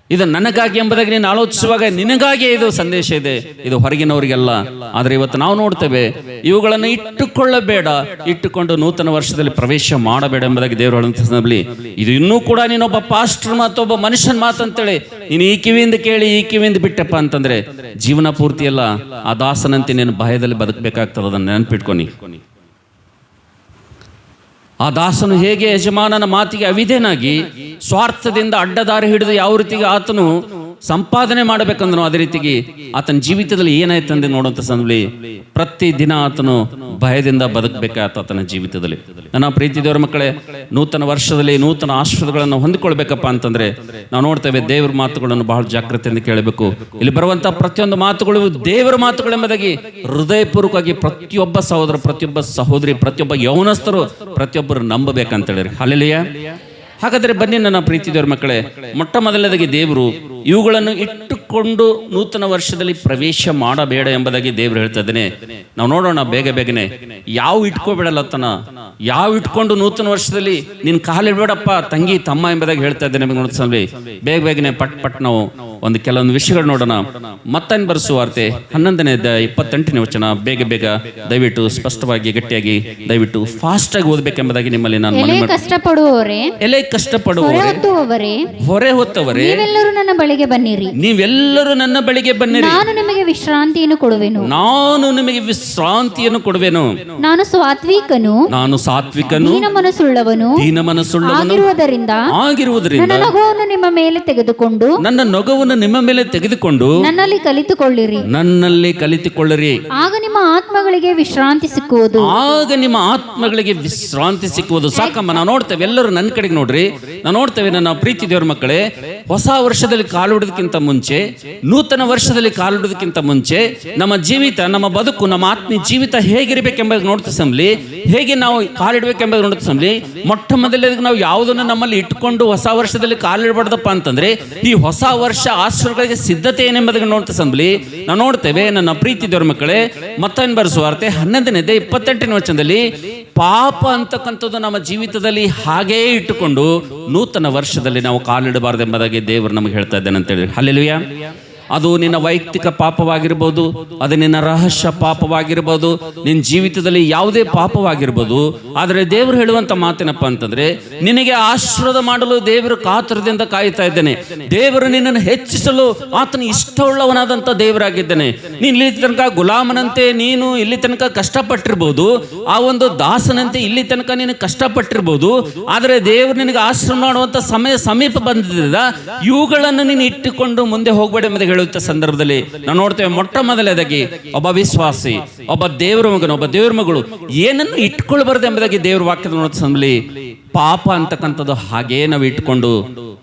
A: ಇದು ನನಗಾಗಿ ಎಂಬುದಾಗಿ ನೀನು ಆಲೋಚಿಸುವಾಗ ನಿನಗಾಗಿಯೇ ಇದು ಸಂದೇಶ ಇದೆ, ಇದು ಹೊರಗಿನವರಿಗೆಲ್ಲ. ಆದರೆ ಇವತ್ತು ನಾವು ನೋಡ್ತೇವೆ, ಇವುಗಳನ್ನು ಇಟ್ಟುಕೊಳ್ಳಬೇಡ, ಇಟ್ಟುಕೊಂಡು ನೂತನ ವರ್ಷದಲ್ಲಿ ಪ್ರವೇಶ ಮಾಡಬೇಡ ಎಂಬುದಾಗಿ ದೇವರು ಹೇಳುವಂಥ ಸಂದರ್ಭದಲ್ಲಿ, ಇದು ಇನ್ನೂ ಕೂಡ ನೀನೊಬ್ಬ ಪಾಸ್ಟರ್ ಮಾತು, ಒಬ್ಬ ಮನುಷ್ಯನ ಮಾತಂತೇಳಿ ನೀನು ಈ ಕಿವಿಯಿಂದ ಕೇಳಿ ಈ ಕಿವಿಯಿಂದ ಬಿಟ್ಟಪ್ಪ ಅಂತಂದ್ರೆ ಜೀವನ ಪೂರ್ತಿ ಎಲ್ಲ ಆ ದಾಸನಂತೆ ನೀನು ಭಯದಲ್ಲಿ ಬದುಕಬೇಕಾಗ್ತದೆ. ಅದನ್ನು ನೆನಪಿಟ್ಕೊನಿ. ಆ ದಾಸನು ಹೇಗೆ ಯಜಮಾನನ ಮಾತಿಗೆ ಅವಿಧೇನಾಗಿ ಸ್ವಾರ್ಥದಿಂದ ಅಡ್ಡದಾರಿ ಹಿಡಿದು ಯಾವ ರೀತಿಗೆ ಆತನು ಸಂಪಾದನೆ ಮಾಡಬೇಕಂದ್ರೂ ಅದೇ ರೀತಿಗೆ ಆತನ ಜೀವಿತದಲ್ಲಿ ಏನಾಯ್ತಂದ್ರೆ ನೋಡುವಂಥ ಸಂದರ್ಭದಲ್ಲಿ ಪ್ರತಿ ದಿನ ಆತನು ಭಯದಿಂದ ಬದುಕಬೇಕಾಯ್ತು ಆತನ ಜೀವಿತದಲ್ಲಿ. ನನ್ನ ಪ್ರೀತಿ ದೇವರ ಮಕ್ಕಳೇ, ನೂತನ ವರ್ಷದಲ್ಲಿ ನೂತನ ಆಶೀರ್ವಾದಗಳನ್ನು ಹೊಂದಿಕೊಳ್ಬೇಕಪ್ಪ ಅಂತಂದ್ರೆ ನಾವು ನೋಡ್ತೇವೆ, ದೇವರ ಮಾತುಗಳನ್ನು ಬಹಳ ಜಾಗ್ರತೆಯಿಂದ ಕೇಳಬೇಕು. ಇಲ್ಲಿ ಬರುವಂತಹ ಪ್ರತಿಯೊಂದು ಮಾತುಗಳು ದೇವರ ಮಾತುಗಳು ಎಂಬುದಾಗಿ ಹೃದಯಪೂರ್ವಕವಾಗಿ ಪ್ರತಿಯೊಬ್ಬ ಸಹೋದರ, ಪ್ರತಿಯೊಬ್ಬ ಸಹೋದರಿ, ಪ್ರತಿಯೊಬ್ಬ ಯೌವನಸ್ಥರು ಪ್ರತಿಯೊಬ್ಬರು ನಂಬಬೇಕಂತ ಹೇಳಿರಿ. ಹಲ್ಲೆಲೂಯಾ. ಹಾಗಾದ್ರೆ ಬನ್ನಿ ನನ್ನ ಪ್ರೀತಿ ದೇವರ ಮಕ್ಕಳೇ, ಮೊಟ್ಟ ಮೊದಲನೇದಾಗಿ ದೇವರು ಇವುಗಳನ್ನು ಇಟ್ಟುಕೊಂಡು ನೂತನ ವರ್ಷದಲ್ಲಿ ಪ್ರವೇಶ ಮಾಡಬೇಡ ಎಂಬುದಾಗಿ ದೇವರು ಹೇಳ್ತಾ ಇದ್ದಾನೆ. ನಾವು ನೋಡೋಣ ಬೇಗನೆ ಯಾವ ಇಟ್ಕೋಬೇಡಲ್ಲತ್ತನ, ಯಾವ ಇಟ್ಕೊಂಡು ನೂತನ ವರ್ಷದಲ್ಲಿ ನೀನು ಕಾಲಿಡಬೇಡಪ್ಪ ತಂಗಿ ತಮ್ಮ ಎಂಬುದಾಗಿ ಹೇಳ್ತಾ ಇದ್ದೇನೆ. ನಮಗೆ ನೋಡ್ತೀವಿ ಬೇಗನೆ ಪಟ್ ನಾವು ಒಂದು ಕೆಲವೊಂದು ವಿಷಯಗಳು ನೋಡೋಣ. ಮತ್ತಾಯನ ಬರೆಸುವ ವಾರ್ತೆ 11ನೇ ಅಧ್ಯಾಯ 28ನೇ ವಚನ. ಬೇಗ ದಯವಿಟ್ಟು ಸ್ಪಷ್ಟವಾಗಿ ಗಟ್ಟಿಯಾಗಿ ದಯವಿಟ್ಟು ಫಾಸ್ಟ್ ಆಗಿ ಓದಬೇಕೆಂಬುದಾಗಿ ನಿಮ್ಮಲ್ಲಿ ನಾನು
B: ಕಷ್ಟಪಡುವವರೇ,
A: ಹೊರೆ ಹೊತ್ತವರೇ,
B: ನೀವೆಲ್ಲರೂ ನನ್ನ ಬಳಿಗೆ ಬನ್ನಿರಿ,
A: ನಾನು
B: ನಿಮಗೆ ವಿಶ್ರಾಂತಿಯನ್ನು ಕೊಡುವೆನು, ನಾನು ಸಾತ್ವಿಕನು, ದೀನ ಮನಸ್ಸುಳ್ಳವನು ಆಗಿರುವುದರಿಂದ ನನ್ನ ನೊಗವನ್ನು ನಿಮ್ಮ ಮೇಲೆ ತೆಗೆದುಕೊಂಡು ನನ್ನಲ್ಲಿ ಕಲಿತುಕೊಳ್ಳಿರಿ, ಆಗ ನಿಮ್ಮ ಆತ್ಮಗಳಿಗೆ ವಿಶ್ರಾಂತಿ ಸಿಕ್ಕುವುದು.
A: ಸಾಕಮ್ಮ, ನಾವು ನೋಡ್ತೇವೆ, ಎಲ್ಲರೂ ನನ್ನ ಕಡೆಗೆ ನೋಡ್ರಿ. ನಾವು ನೋಡ್ತೇವೆ ನನ್ನ ಪ್ರೀತಿ ದೇವರ ಮಕ್ಕಳೇ, ಹೊಸ ವರ್ಷದಲ್ಲಿ ಕಾಲಿಡೋದಕ್ಕಿಂತ ಮುಂಚೆ, ನೂತನ ವರ್ಷದಲ್ಲಿ ಕಾಲಿಡೋದಕ್ಕಿಂತ ಮುಂಚೆ ನಮ್ಮ ಜೀವಿತ, ನಮ್ಮ ಬದುಕು, ನಮ್ಮ ಆತ್ಮೀಯ ಜೀವಿತ ಹೇಗಿರಬೇಕೆಂಬುದು ನೋಡ್ತಾ ಸಂಬಳಿ, ಹೇಗೆ ನಾವು ಕಾಲಿಡಬೇಕೆಂಬುದು ನೋಡ್ತಾ ಸಂಬಳಿ, ಮೊಟ್ಟ ಮೊದಲನೇದಾಗಿ ನಾವು ಯಾವುದನ್ನು ನಮ್ಮಲ್ಲಿ ಇಟ್ಕೊಂಡು ಹೊಸ ವರ್ಷದಲ್ಲಿ ಕಾಲಿಡಬಾರ್ದಪ್ಪ ಅಂತಂದ್ರೆ ಈ ಹೊಸ ವರ್ಷ ಆಶೀರ್ವಾದಗಳಿಗೆ ಸಿದ್ಧತೆ ಏನೆಂಬುದನ್ನು ನೋಡ್ತಾ ಸಂಬಳಿ ನಾವು ನೋಡ್ತೇವೆ ನನ್ನ ಪ್ರೀತಿ ದೇವರ ಮಕ್ಕಳೇ. ಮತ್ತಾಯನ ಬರೆಸುವ ವಾರ್ತೆ 11ನೇ ಅಧ್ಯಾಯ 28ನೇ ವಚನದಲ್ಲಿ, ಪಾಪ ಅಂತಕ್ಕಂಥದ್ದು ನಮ್ಮ ಜೀವಿತದಲ್ಲಿ ಹಾಗೇ ಇಟ್ಟುಕೊಂಡು ನೂತನ ವರ್ಷದಲ್ಲಿ ನಾವು ಕಾಲಿಡಬಾರದು ಎಂಬುದಾಗಿ ದೇವರು ನಮಗೆ ಹೇಳ್ತಾ ಇದ್ದಾನೆ ಅಂತ ಹೇಳಿ. ಹಲ್ಲೆಲೂಯಾ. ಅದು ನಿನ್ನ ವೈಯಕ್ತಿಕ ಪಾಪವಾಗಿರ್ಬೋದು, ಅದು ನಿನ್ನ ರಹಸ್ಯ ಪಾಪವಾಗಿರ್ಬೋದು, ನಿನ್ನ ಜೀವಿತದಲ್ಲಿ ಯಾವುದೇ ಪಾಪವಾಗಿರ್ಬೋದು. ಆದರೆ ದೇವರು ಹೇಳುವಂತ ಮಾತೇನಪ್ಪ ಅಂತಂದ್ರೆ, ನಿನಗೆ ಆಶೀರ್ವಾದ ಮಾಡಲು ದೇವರು ಕಾತುರದಿಂದ ಕಾಯ್ತಾ ಇದ್ದಾನೆ. ದೇವರು ನಿನ್ನನ್ನು ಹೆಚ್ಚಿಸಲು ಆತನ ಇಷ್ಟವುಳ್ಳವನಾದಂಥ ದೇವರಾಗಿದ್ದಾನೆ. ನೀನು ಇಲ್ಲಿ ತನಕ ಗುಲಾಮನಂತೆ ನೀನು ಇಲ್ಲಿ ತನಕ ಕಷ್ಟಪಟ್ಟಿರ್ಬೋದು, ಆ ಒಂದು ದಾಸನಂತೆ ಇಲ್ಲಿ ತನಕ ನೀನು ಕಷ್ಟಪಟ್ಟಿರ್ಬೋದು. ಆದರೆ ದೇವರು ನಿನಗೆ ಆಶ್ರಮ ಮಾಡುವಂತ ಸಮೀಪ ಬಂದಿದ್ದ ಇವುಗಳನ್ನು ನೀನು ಇಟ್ಟುಕೊಂಡು ಮುಂದೆ ಹೋಗಬೇಡ ಎಂಬುದಾಗಿ ಹೇಳುವಂತ ಸಂದರ್ಭದಲ್ಲಿ ನಾವು ನೋಡ್ತೇವೆ, ಮೊಟ್ಟ ಮೊದಲನೇದಾಗಿ ಒಬ್ಬ ವಿಶ್ವಾಸಿ, ಒಬ್ಬ ದೇವರ ಮಗನು, ಒಬ್ಬ ದೇವರ ಮಗಳು ಏನನ್ನು ಇಟ್ಕೊಳ್ಬಾರ್ದು ಎಂಬುದಾಗಿ ದೇವರ ವಾಕ್ಯದ ನೋಡುವ ಸಂದರ್ಭದಲ್ಲಿ ಪಾಪ ಅಂತಕ್ಕಂಥದ್ದು ಹಾಗೇ ನಾವು ಇಟ್ಕೊಂಡು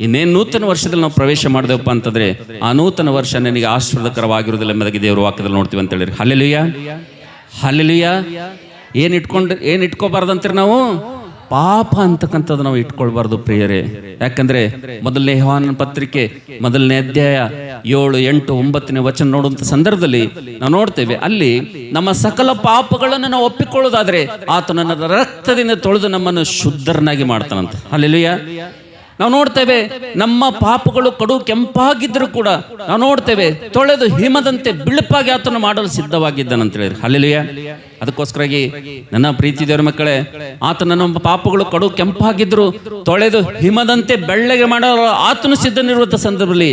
A: ಇನ್ನೇನು ನೂತನ ವರ್ಷದಲ್ಲಿ ನಾವು ಪ್ರವೇಶ ಮಾಡಿದೆವಪ್ಪ ಅಂತಂದ್ರೆ ಆ ನೂತನ ವರ್ಷ ನನಗೆ ಆಶೀರ್ವಾದಕರವಾಗಿರುವುದಿಲ್ಲ ಎಂಬುದಾಗಿ ದೇವರ ವಾಕ್ಯದಲ್ಲಿ ನೋಡ್ತೀವಿ ಅಂತ ಹೇಳಿರಿ. Hallelujah, hallelujah. ಏನು ಇಟ್ಕೋಬಾರ್ದಂತೀರಿ ನಾವು? ಪಾಪ ಅಂತಕ್ಕಂಥದ್ದು ನಾವು ಇಟ್ಕೊಳ್ಬಾರ್ದು ಪ್ರಿಯರೇ. ಯಾಕಂದ್ರೆ ಮೊದಲನೇ ಯೋಹಾನನ ಪತ್ರಿಕೆ 1ನೇ ಅಧ್ಯಾಯ 7, 8, 9ನೇ ವಚನ ನೋಡುವಂತ ಸಂದರ್ಭದಲ್ಲಿ ನಾವು ನೋಡ್ತೇವೆ, ಅಲ್ಲಿ ನಮ್ಮ ಸಕಲ ಪಾಪಗಳನ್ನು ನಾವು ಒಪ್ಪಿಕೊಳ್ಳೋದಾದ್ರೆ ಆತ ನನ್ನ ರಕ್ತದಿಂದ ತೊಳೆದು ನಮ್ಮನ್ನು ಶುದ್ಧರನ್ನಾಗಿ ಮಾಡ್ತಾನಂತ. ಹಲ್ಲೆಲೂಯಾ. ನಾವು ನೋಡ್ತೇವೆ, ನಮ್ಮ ಪಾಪಗಳು ಕಡು ಕೆಂಪಾಗಿದ್ದರೂ ಕೂಡ ನಾವು ನೋಡ್ತೇವೆ ತೊಳೆದು ಹಿಮದಂತೆ ಬಿಳುಪಾಗಿ ಆತನು ಮಾಡಲು ಸಿದ್ಧವಾಗಿದ್ದಾನಂತ ಹೇಳಿದ್ರು. ಹಲ್ಲೆಲೂಯಾ. ಅದಕ್ಕೋಸ್ಕರಾಗಿ ನನ್ನ ಪ್ರೀತಿ ದೇವರ ಮಕ್ಕಳೇ, ಆತನ ನಮ್ಮ ಪಾಪಗಳು ಕಡು ಕೆಂಪಾಗಿದ್ರು ತೊಳೆದು ಹಿಮದಂತೆ ಬೆಳ್ಳಗೆ ಮಾಡಲು ಆತನು ಸಿದ್ಧನಿರುವಂಥ ಸಂದರ್ಭದಲ್ಲಿ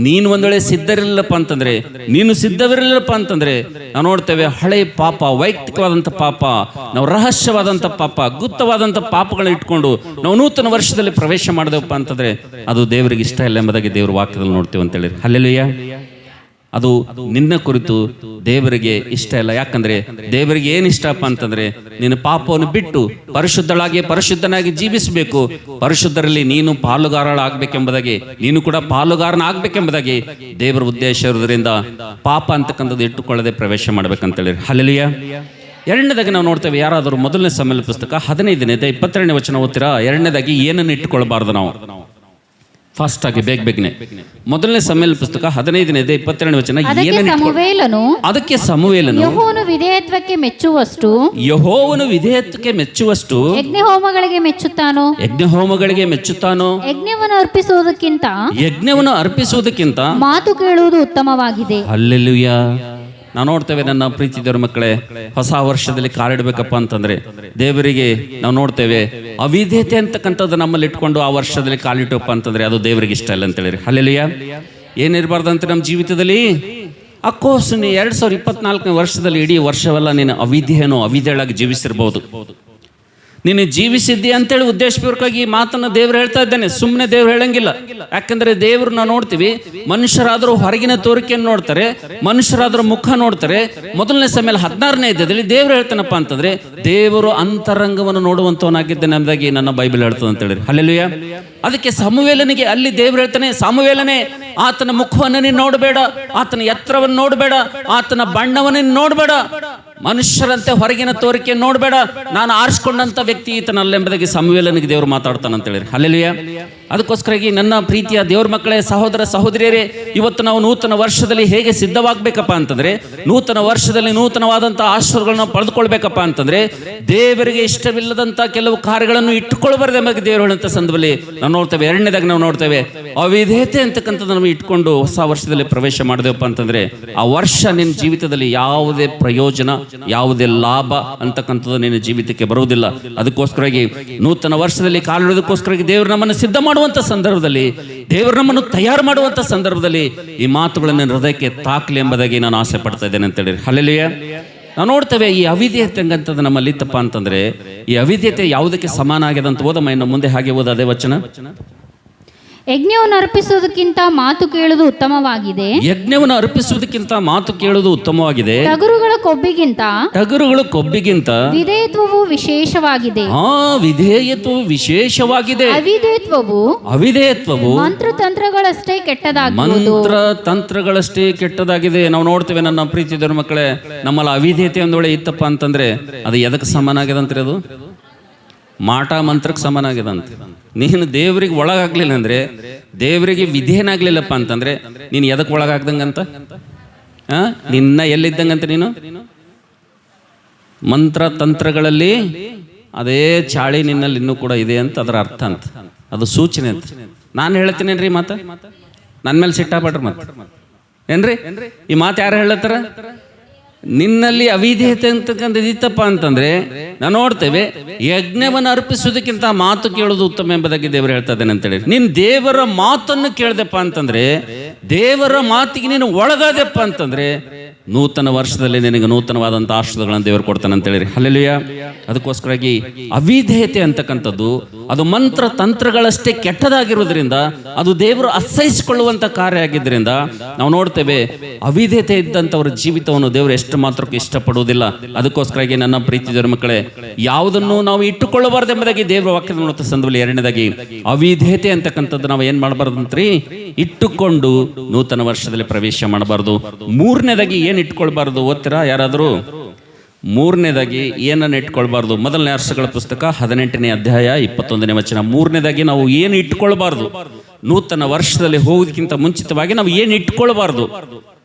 A: ನೀನು ಒಂದ್ ವೇಳೆ ಸಿದ್ಧರಿಲ್ಲಪ್ಪ ಅಂತಂದ್ರೆ, ನೀನು ಸಿದ್ಧವಿರಲಿಲ್ಲಪ್ಪ ಅಂತಂದ್ರೆ ನಾವು ನೋಡ್ತೇವೆ ಹಳೆಯ ಪಾಪ, ವೈಯಕ್ತಿಕವಾದಂಥ ಪಾಪ, ನಾವು ರಹಸ್ಯವಾದಂಥ ಪಾಪ, ಗುಪ್ತವಾದಂಥ ಪಾಪಗಳನ್ನ ಇಟ್ಕೊಂಡು ನಾವು ನೂತನ ವರ್ಷದಲ್ಲಿ ಪ್ರವೇಶ ಮಾಡಿದೆವಪ್ಪ ಅಂತಂದ್ರೆ ಅದು ದೇವರಿಗೆ ಇಷ್ಟ ಇಲ್ಲ ಎಂಬುದಾಗಿ ದೇವರ ವಾಕ್ಯದಲ್ಲಿ ನೋಡ್ತೇವೆ ಅಂತ ಹೇಳಿ. ಹಲ್ಲೆಲೂಯಾ. ಅದು ನಿನ್ನ ಕುರಿತು ದೇವರಿಗೆ ಇಷ್ಟ ಇಲ್ಲ. ಯಾಕಂದ್ರೆ ದೇವರಿಗೆ ಏನು ಇಷ್ಟಪ್ಪ ಅಂತಂದ್ರೆ ನೀನು ಪಾಪವನ್ನು ಬಿಟ್ಟು ಪರಿಶುದ್ಧನಾಗಿ ಜೀವಿಸಬೇಕು. ಪರಿಶುದ್ಧರಲ್ಲಿ ನೀನು ಪಾಲುಗಾರಳಾಗಬೇಕೆಂಬುದಾಗಿ, ನೀನು ಕೂಡ ಪಾಲುಗಾರನಾಗಬೇಕೆಂಬುದಾಗಿ ದೇವರ ಉದ್ದೇಶ ಇರುವುದರಿಂದ ಪಾಪ ಅಂತಕ್ಕಂಥದ್ದು ಇಟ್ಟುಕೊಳ್ಳದೆ ಪ್ರವೇಶ ಮಾಡ್ಬೇಕಂತೇಳಿ. ಹಲ್ಲೆಲೂಯಾ. ಎರಡನೇದಾಗಿ ನಾವು ನೋಡ್ತೇವೆ, ಯಾರಾದರೂ ಮೊದಲನೇ ಸಮಯಲ ಪುಸ್ತಕ 15ನೇ 22ನೇ ವಚನ ಓದ್ತೀರಾ? ಎರಡನೇದಾಗಿ ಏನನ್ನು ಇಟ್ಟುಕೊಳ್ಬಾರ್ದು ನಾವು? ಫಾಸ್ಟ್ ಆಗಿ ಬೇಗನೆ ಮೊದಲನೇ ಸಮಯಲ ಪುಸ್ತಕ 15ನೇ 22ನೇ ವಚನ. ಅದಕ್ಕೆ ಸಮುವೇಲನು
B: ಯೆಹೋವನು ವಿಧೇಯತ್ವಕ್ಕೆ
A: ಮೆಚ್ಚುವಷ್ಟು
B: ಯಜ್ಞಹೋಮಗಳಿಗೆ
A: ಮೆಚ್ಚುತ್ತಾನೋ.
B: ಯಜ್ಞವನ್ನು
A: ಅರ್ಪಿಸುವುದಕ್ಕಿಂತ
B: ಮಾತು ಕೇಳುವುದು ಉತ್ತಮವಾಗಿದೆ.
A: ಹಲ್ಲೆಲೂಯಾ. ನಾವು ನೋಡ್ತೇವೆ ನನ್ನ ಪ್ರೀತಿ ದೇವರ ಮಕ್ಕಳೇ, ಹೊಸ ವರ್ಷದಲ್ಲಿ ಕಾಲಿಡ್ಬೇಕಪ್ಪ ಅಂತಂದ್ರೆ ದೇವರಿಗೆ ನಾವು ನೋಡ್ತೇವೆ ಅವಿಧೇಯತೆ ಅಂತಕ್ಕಂಥದ್ದು ನಮ್ಮಲ್ಲಿ ಇಟ್ಕೊಂಡು ಆ ವರ್ಷದಲ್ಲಿ ಕಾಲಿಟ್ಟಪ್ಪ ಅಂತಂದ್ರೆ ಅದು ದೇವರಿಗೆ ಇಷ್ಟ ಇಲ್ಲ ಅಂತ ಹೇಳಿರಿ. ಹಲ್ಲೆಲೂಯಾ. ಏನಿರಬಾರ್ದಂತ ನಮ್ಮ ಜೀವಿತದಲ್ಲಿ? ಅಕೋರ್ಸ್ ನೀ 2024ನೇ ವರ್ಷದಲ್ಲಿ ಇಡೀ ವರ್ಷವೆಲ್ಲ ನೀನು ಅವಿಧೇಯಳಾಗಿ ಜೀವಿಸಿರ್ಬೋದು. ನೀನು ಜೀವಿಸಿದ್ದಿ ಅಂತೇಳಿ ಉದ್ದೇಶಪೂರ್ವಕವಾಗಿ ಈ ಮಾತನ್ನು ದೇವರು ಹೇಳ್ತಾ ಇದ್ದಾನೆ, ಸುಮ್ಮನೆ ದೇವ್ರು ಹೇಳಂಗಿಲ್ಲ. ಯಾಕಂದ್ರೆ ದೇವ್ರು ನಾವು ನೋಡ್ತೀವಿ, ಮನುಷ್ಯರಾದರೂ ಹೊರಗಿನ ತೋರಿಕೆಯನ್ನು ನೋಡ್ತಾರೆ, ಮನುಷ್ಯರಾದರೂ ಮುಖ ನೋಡ್ತಾರೆ. ಮೊದಲನೇ ಸಮಯ 16ನೇ ಅಧ್ಯಾಯದಲ್ಲಿ ದೇವ್ರು ಹೇಳ್ತಾನಪ್ಪ ಅಂತಂದ್ರೆ ದೇವರು ಅಂತರಂಗವನ್ನು ನೋಡುವಂತವನಾಗಿದ್ದಾನೆ ಎಂಬುದಾಗಿ ನನ್ನ ಬೈಬಲ್ ಹೇಳ್ತದೆ ಅಂತ ಹೇಳಿರಿ. ಹಲ್ಲೆಲೂಯಾ. ಅದಕ್ಕೆ ಸಮುವೇಲನಿಗೆ ಅಲ್ಲಿ ದೇವ್ರು ಹೇಳ್ತಾನೆ, ಸಮುವೇಲನೇ ಆತನ ಮುಖವನ್ನು ನೀನು ನೋಡಬೇಡ, ಆತನ ಎತ್ತರವನ್ನು ನೋಡಬೇಡ, ಆತನ ಬಣ್ಣವನ್ನು ನೀನು ನೋಡಬೇಡ, ಮನುಷ್ಯರಂತೆ ಹೊರಗಿನ ತೋರಿಕೆ ನೋಡಬೇಡ, ನಾನು ಆರಿಸಿಕೊಂಡಂತ ವ್ಯಕ್ತಿ ಈತನಲ್ಲ ಎಂಬುದಾಗಿ ಸಮುವೇಲನಿಗೆ ದೇವರು ಮಾತಾಡ್ತಾನಂತ ಹೇಳಿರಿ. ಹಲ್ಲೆಲೂಯಾ. ಅದಕ್ಕೋಸ್ಕರಾಗಿ ನನ್ನ ಪ್ರೀತಿಯ ದೇವ್ರ ಮಕ್ಕಳೇ, ಸಹೋದರ ಸಹೋದರಿಯರೇ, ಇವತ್ತು ನಾವು ನೂತನ ವರ್ಷದಲ್ಲಿ ಹೇಗೆ ಸಿದ್ಧವಾಗಬೇಕಪ್ಪ ಅಂತಂದ್ರೆ, ನೂತನ ವರ್ಷದಲ್ಲಿ ನೂತನವಾದಂಥ ಆಶೀರ್ವಾದಗಳನ್ನು ಪಡೆದುಕೊಳ್ಬೇಕಪ್ಪ ಅಂತಂದ್ರೆ ದೇವರಿಗೆ ಇಷ್ಟವಿಲ್ಲದಂಥ ಕೆಲವು ಕಾರ್ಯಗಳನ್ನು ಇಟ್ಟುಕೊಳ್ಬಾರ್ದು ಎಂಬ ದೇವರು ಹೇಳುವಂಥ ಸಂದರ್ಭದಲ್ಲಿ ನಾವು ನೋಡ್ತೇವೆ. ಎರಡನೇದಾಗಿ ನಾವು ನೋಡ್ತೇವೆ ಅವಿಧೇಯತೆ ಅಂತಕ್ಕಂಥದ್ದು ನಾವು ಇಟ್ಕೊಂಡು ಹೊಸ ವರ್ಷದಲ್ಲಿ ಪ್ರವೇಶ ಮಾಡಿದೆವಪ್ಪ ಅಂತಂದ್ರೆ ಆ ವರ್ಷ ನಿನ್ನ ಜೀವಿತದಲ್ಲಿ ಯಾವುದೇ ಪ್ರಯೋಜನ, ಯಾವುದೇ ಲಾಭ ಅಂತಕ್ಕಂಥದ್ದು ನಿನ್ನ ಜೀವಿತಕ್ಕೆ ಬರುವುದಿಲ್ಲ. ಅದಕ್ಕೋಸ್ಕರಾಗಿ ನೂತನ ವರ್ಷದಲ್ಲಿ ಕಾಲಿಡೋದಕ್ಕೋಸ್ಕರಾಗಿ ದೇವರು ನಮ್ಮನ್ನು ಸಿದ್ಧ ಮಾಡುವಂತ ಸಂದರ್ಭದಲ್ಲಿ, ದೇವರು ನಮ್ಮನ್ನು ತಯಾರು ಮಾಡುವಂತ ಸಂದರ್ಭದಲ್ಲಿ ಈ ಮಾತುಗಳನ್ನು ಹೃದಯಕ್ಕೆ ತಾಕ್ಲಿ ಎಂಬುದಾಗಿ ನಾನು ಆಸೆ ಪಡ್ತಾ ಇದ್ದೇನೆ ಅಂತ ಹೇಳಿ. ಹಲ್ಲೆಲೂಯಾ. ನಾವು ನೋಡ್ತೇವೆ ಈ ಅವಿಧೇಯತೆ ಅಂತದ್ದು ನಮ್ಮಲ್ಲಿ ಇತ್ತಪ್ಪ ಅಂತಂದ್ರೆ ಈ ಅವಿಧೇಯತೆ ಯಾವುದಕ್ಕೆ ಸಮಾನ ಆಗಿದೆ ಅಂತ ಓದಮ್ಮ ಇನ್ನು ಮುಂದೆ. ಹಾಗೆ ಓದ ಅದೇ ವಚನ.
B: ಯಜ್ಞವನ್ನು ಅರ್ಪಿಸುವುದಕ್ಕಿಂತ ಮಾತು ಕೇಳುವುದು ಉತ್ತಮವಾಗಿದೆ.
A: ಯಜ್ಞವನ್ನು ಅರ್ಪಿಸುವುದಕ್ಕಿಂತ ಮಾತು ಕೇಳುವುದು ಉತ್ತಮವಾಗಿದೆ.
B: ಟಗರುಗಳ ಕೊಬ್ಬಿಗಿಂತ ವಿಧೇಯತ್ವವು ವಿಶೇಷವಾಗಿದೆ.
A: ವಿಧೇಯತ್ವವು ವಿಶೇಷವಾಗಿದೆ.
B: ಅವಿಧೇಯತ್ವವು ಮಂತ್ರತಂತ್ರಗಳಷ್ಟೇ
A: ಕೆಟ್ಟದಾಗಿದೆ. ನಾವು ನೋಡ್ತೇವೆ ನನ್ನ ಪ್ರೀತಿ ದೇವರ ಮಕ್ಕಳೇ, ನಮ್ಮಲ್ಲಿ ಅವಿಧೇಯತೆ ಒಂದೊಳ್ಳೆ ಇತ್ತಪ್ಪ ಅಂತಂದ್ರೆ ಅದು ಎದಕ್ಕೆ ಸಮಾನ ಆಗ್ಯದಂತ್ರಿ? ಅದು ಮಾಟ ಮಂತ್ರಕ್ಕೆ ಸಮಾನ ಆಗ್ಯದಂತ. ನೀನು ದೇವರಿಗೆ ಒಳಗಾಗ್ಲಿಲ್ಲ ಅಂದ್ರೆ, ದೇವರಿಗೆ ವಿಧೇಯನಾಗ್ಲಿಲ್ಲಪ್ಪ ಅಂತಂದ್ರೆ ನೀನು ಎದಕ್ಕೆ ಒಳಗಾಗ್ದಂಗಂತ? ನಿನ್ನ ಎಲ್ಲಿದ್ದಂಗಂತ? ನೀನು ಮಂತ್ರ ತಂತ್ರಗಳಲ್ಲಿ ಅದೇ ಚಾಳಿ ನಿನ್ನಲ್ಲಿ ಇನ್ನೂ ಕೂಡ ಇದೆ ಅಂತ ಅದರ ಅರ್ಥ ಅಂತ, ಅದು ಸೂಚನೆ ಅಂತ. ನಾನು ಹೇಳ್ತೀನೇನ್ರಿ ಮಾತ? ನನ್ನ ಮೇಲೆ ಸಿಟ್ಟಾಪಟ್ರಿ ಮತ್ತೆ ಏನ್ರಿ? ಈ ಮಾತು ಯಾರು ಹೇಳತ್ತಾರ? ನಿನ್ನಲ್ಲಿ ಅವಿಧೇಯತೆ ಅಂತಕ್ಕಂಥದ್ದು ಇತ್ತಪ್ಪ ಅಂತಂದ್ರೆ ನಾವು ನೋಡ್ತೇವೆ, ಯಜ್ಞವನ್ನು ಅರ್ಪಿಸುವುದಕ್ಕಿಂತ ಮಾತು ಕೇಳೋದು ಉತ್ತಮ ಎಂಬುದಾಗಿ ದೇವರು ಹೇಳ್ತಾ ಇದ್ದಾನೆ ಅಂತೇಳಿ. ನೀನು ದೇವರ ಮಾತನ್ನು ಕೇಳ್ದಪ್ಪ ಅಂತಂದ್ರೆ, ದೇವರ ಮಾತಿಗೆ ನೀನು ಒಳಗಾದೆಪ್ಪ ಅಂತಂದ್ರೆ, ನೂತನ ವರ್ಷದಲ್ಲಿ ನಿನಗೆ ನೂತನವಾದಂಥ ಆಶೀರ್ವಾದಗಳನ್ನು ದೇವರು ಕೊಡ್ತಾನೆ ಅಂತೇಳಿ. ಹಲ್ಲೆಲೂಯಾ. ಅದಕ್ಕೋಸ್ಕರಾಗಿ ಅವಿಧೇಯತೆ ಅಂತಕ್ಕಂಥದ್ದು ಅದು ಮಂತ್ರ ತಂತ್ರಗಳಷ್ಟೇ ಕೆಟ್ಟದಾಗಿರೋದ್ರಿಂದ, ಅದು ದೇವರು ಅಸಹಿಸಿಕೊಳ್ಳುವಂಥ ಕಾರ್ಯ ಆಗಿದ್ದರಿಂದ ನಾವು ನೋಡ್ತೇವೆ, ಅವಿಧೇಯತೆ ಇದ್ದಂಥವ್ರ ಜೀವಿತವನ್ನು ದೇವರು ಎಷ್ಟು ಮಾತ್ರಕ್ಕೂ ಇಷ್ಟಪಡುವುದಿಲ್ಲ. ಅದಕ್ಕೋಸ್ಕರಾಗಿ ನನ್ನ ಪ್ರೀತಿ ದೇವರ ಮಕ್ಕಳೇ, ಯಾವುದನ್ನು ನಾವು ಇಟ್ಟುಕೊಳ್ಳಬಾರ್ದು ಎಂಬುದಾಗಿ ದೇವರ ವಾಕ್ಯದ ನೋಡುತ್ತ ಸಂದರ್ಭದಲ್ಲಿ ಎರಡನೇದಾಗಿ ಅವಿಧೇಯತೆ ಅಂತಕ್ಕಂಥದ್ದು ನಾವು ಏನು ಮಾಡಬಾರ್ದಂತ್ರಿ? ಇಟ್ಟುಕೊಂಡು ನೂತನ ವರ್ಷದಲ್ಲಿ ಪ್ರವೇಶ ಮಾಡಬಾರ್ದು. ಮೂರನೇದಾಗಿ ಏನು ಇಟ್ಕೊಳ್ಬಾರ್ದು ಓದ್ತೀರಾ ಯಾರಾದರೂ? ಮೂರನೇದಾಗಿ ಏನನ್ನು ಇಟ್ಕೊಳ್ಬಾರ್ದು? ಮೊದಲನೇ ವರ್ಷಗಳ ಪುಸ್ತಕ 18ನೇ ಅಧ್ಯಾಯ 21ನೇ ವಚನ. ಮೂರನೇದಾಗಿ ನಾವು ಏನು ಇಟ್ಕೊಳ್ಬಾರ್ದು? ನೂತನ ವರ್ಷದಲ್ಲಿ ಹೋಗೋದಕ್ಕಿಂತ ಮುಂಚಿತವಾಗಿ ನಾವು ಏನು ಇಟ್ಕೊಳ್ಬಾರ್ದು?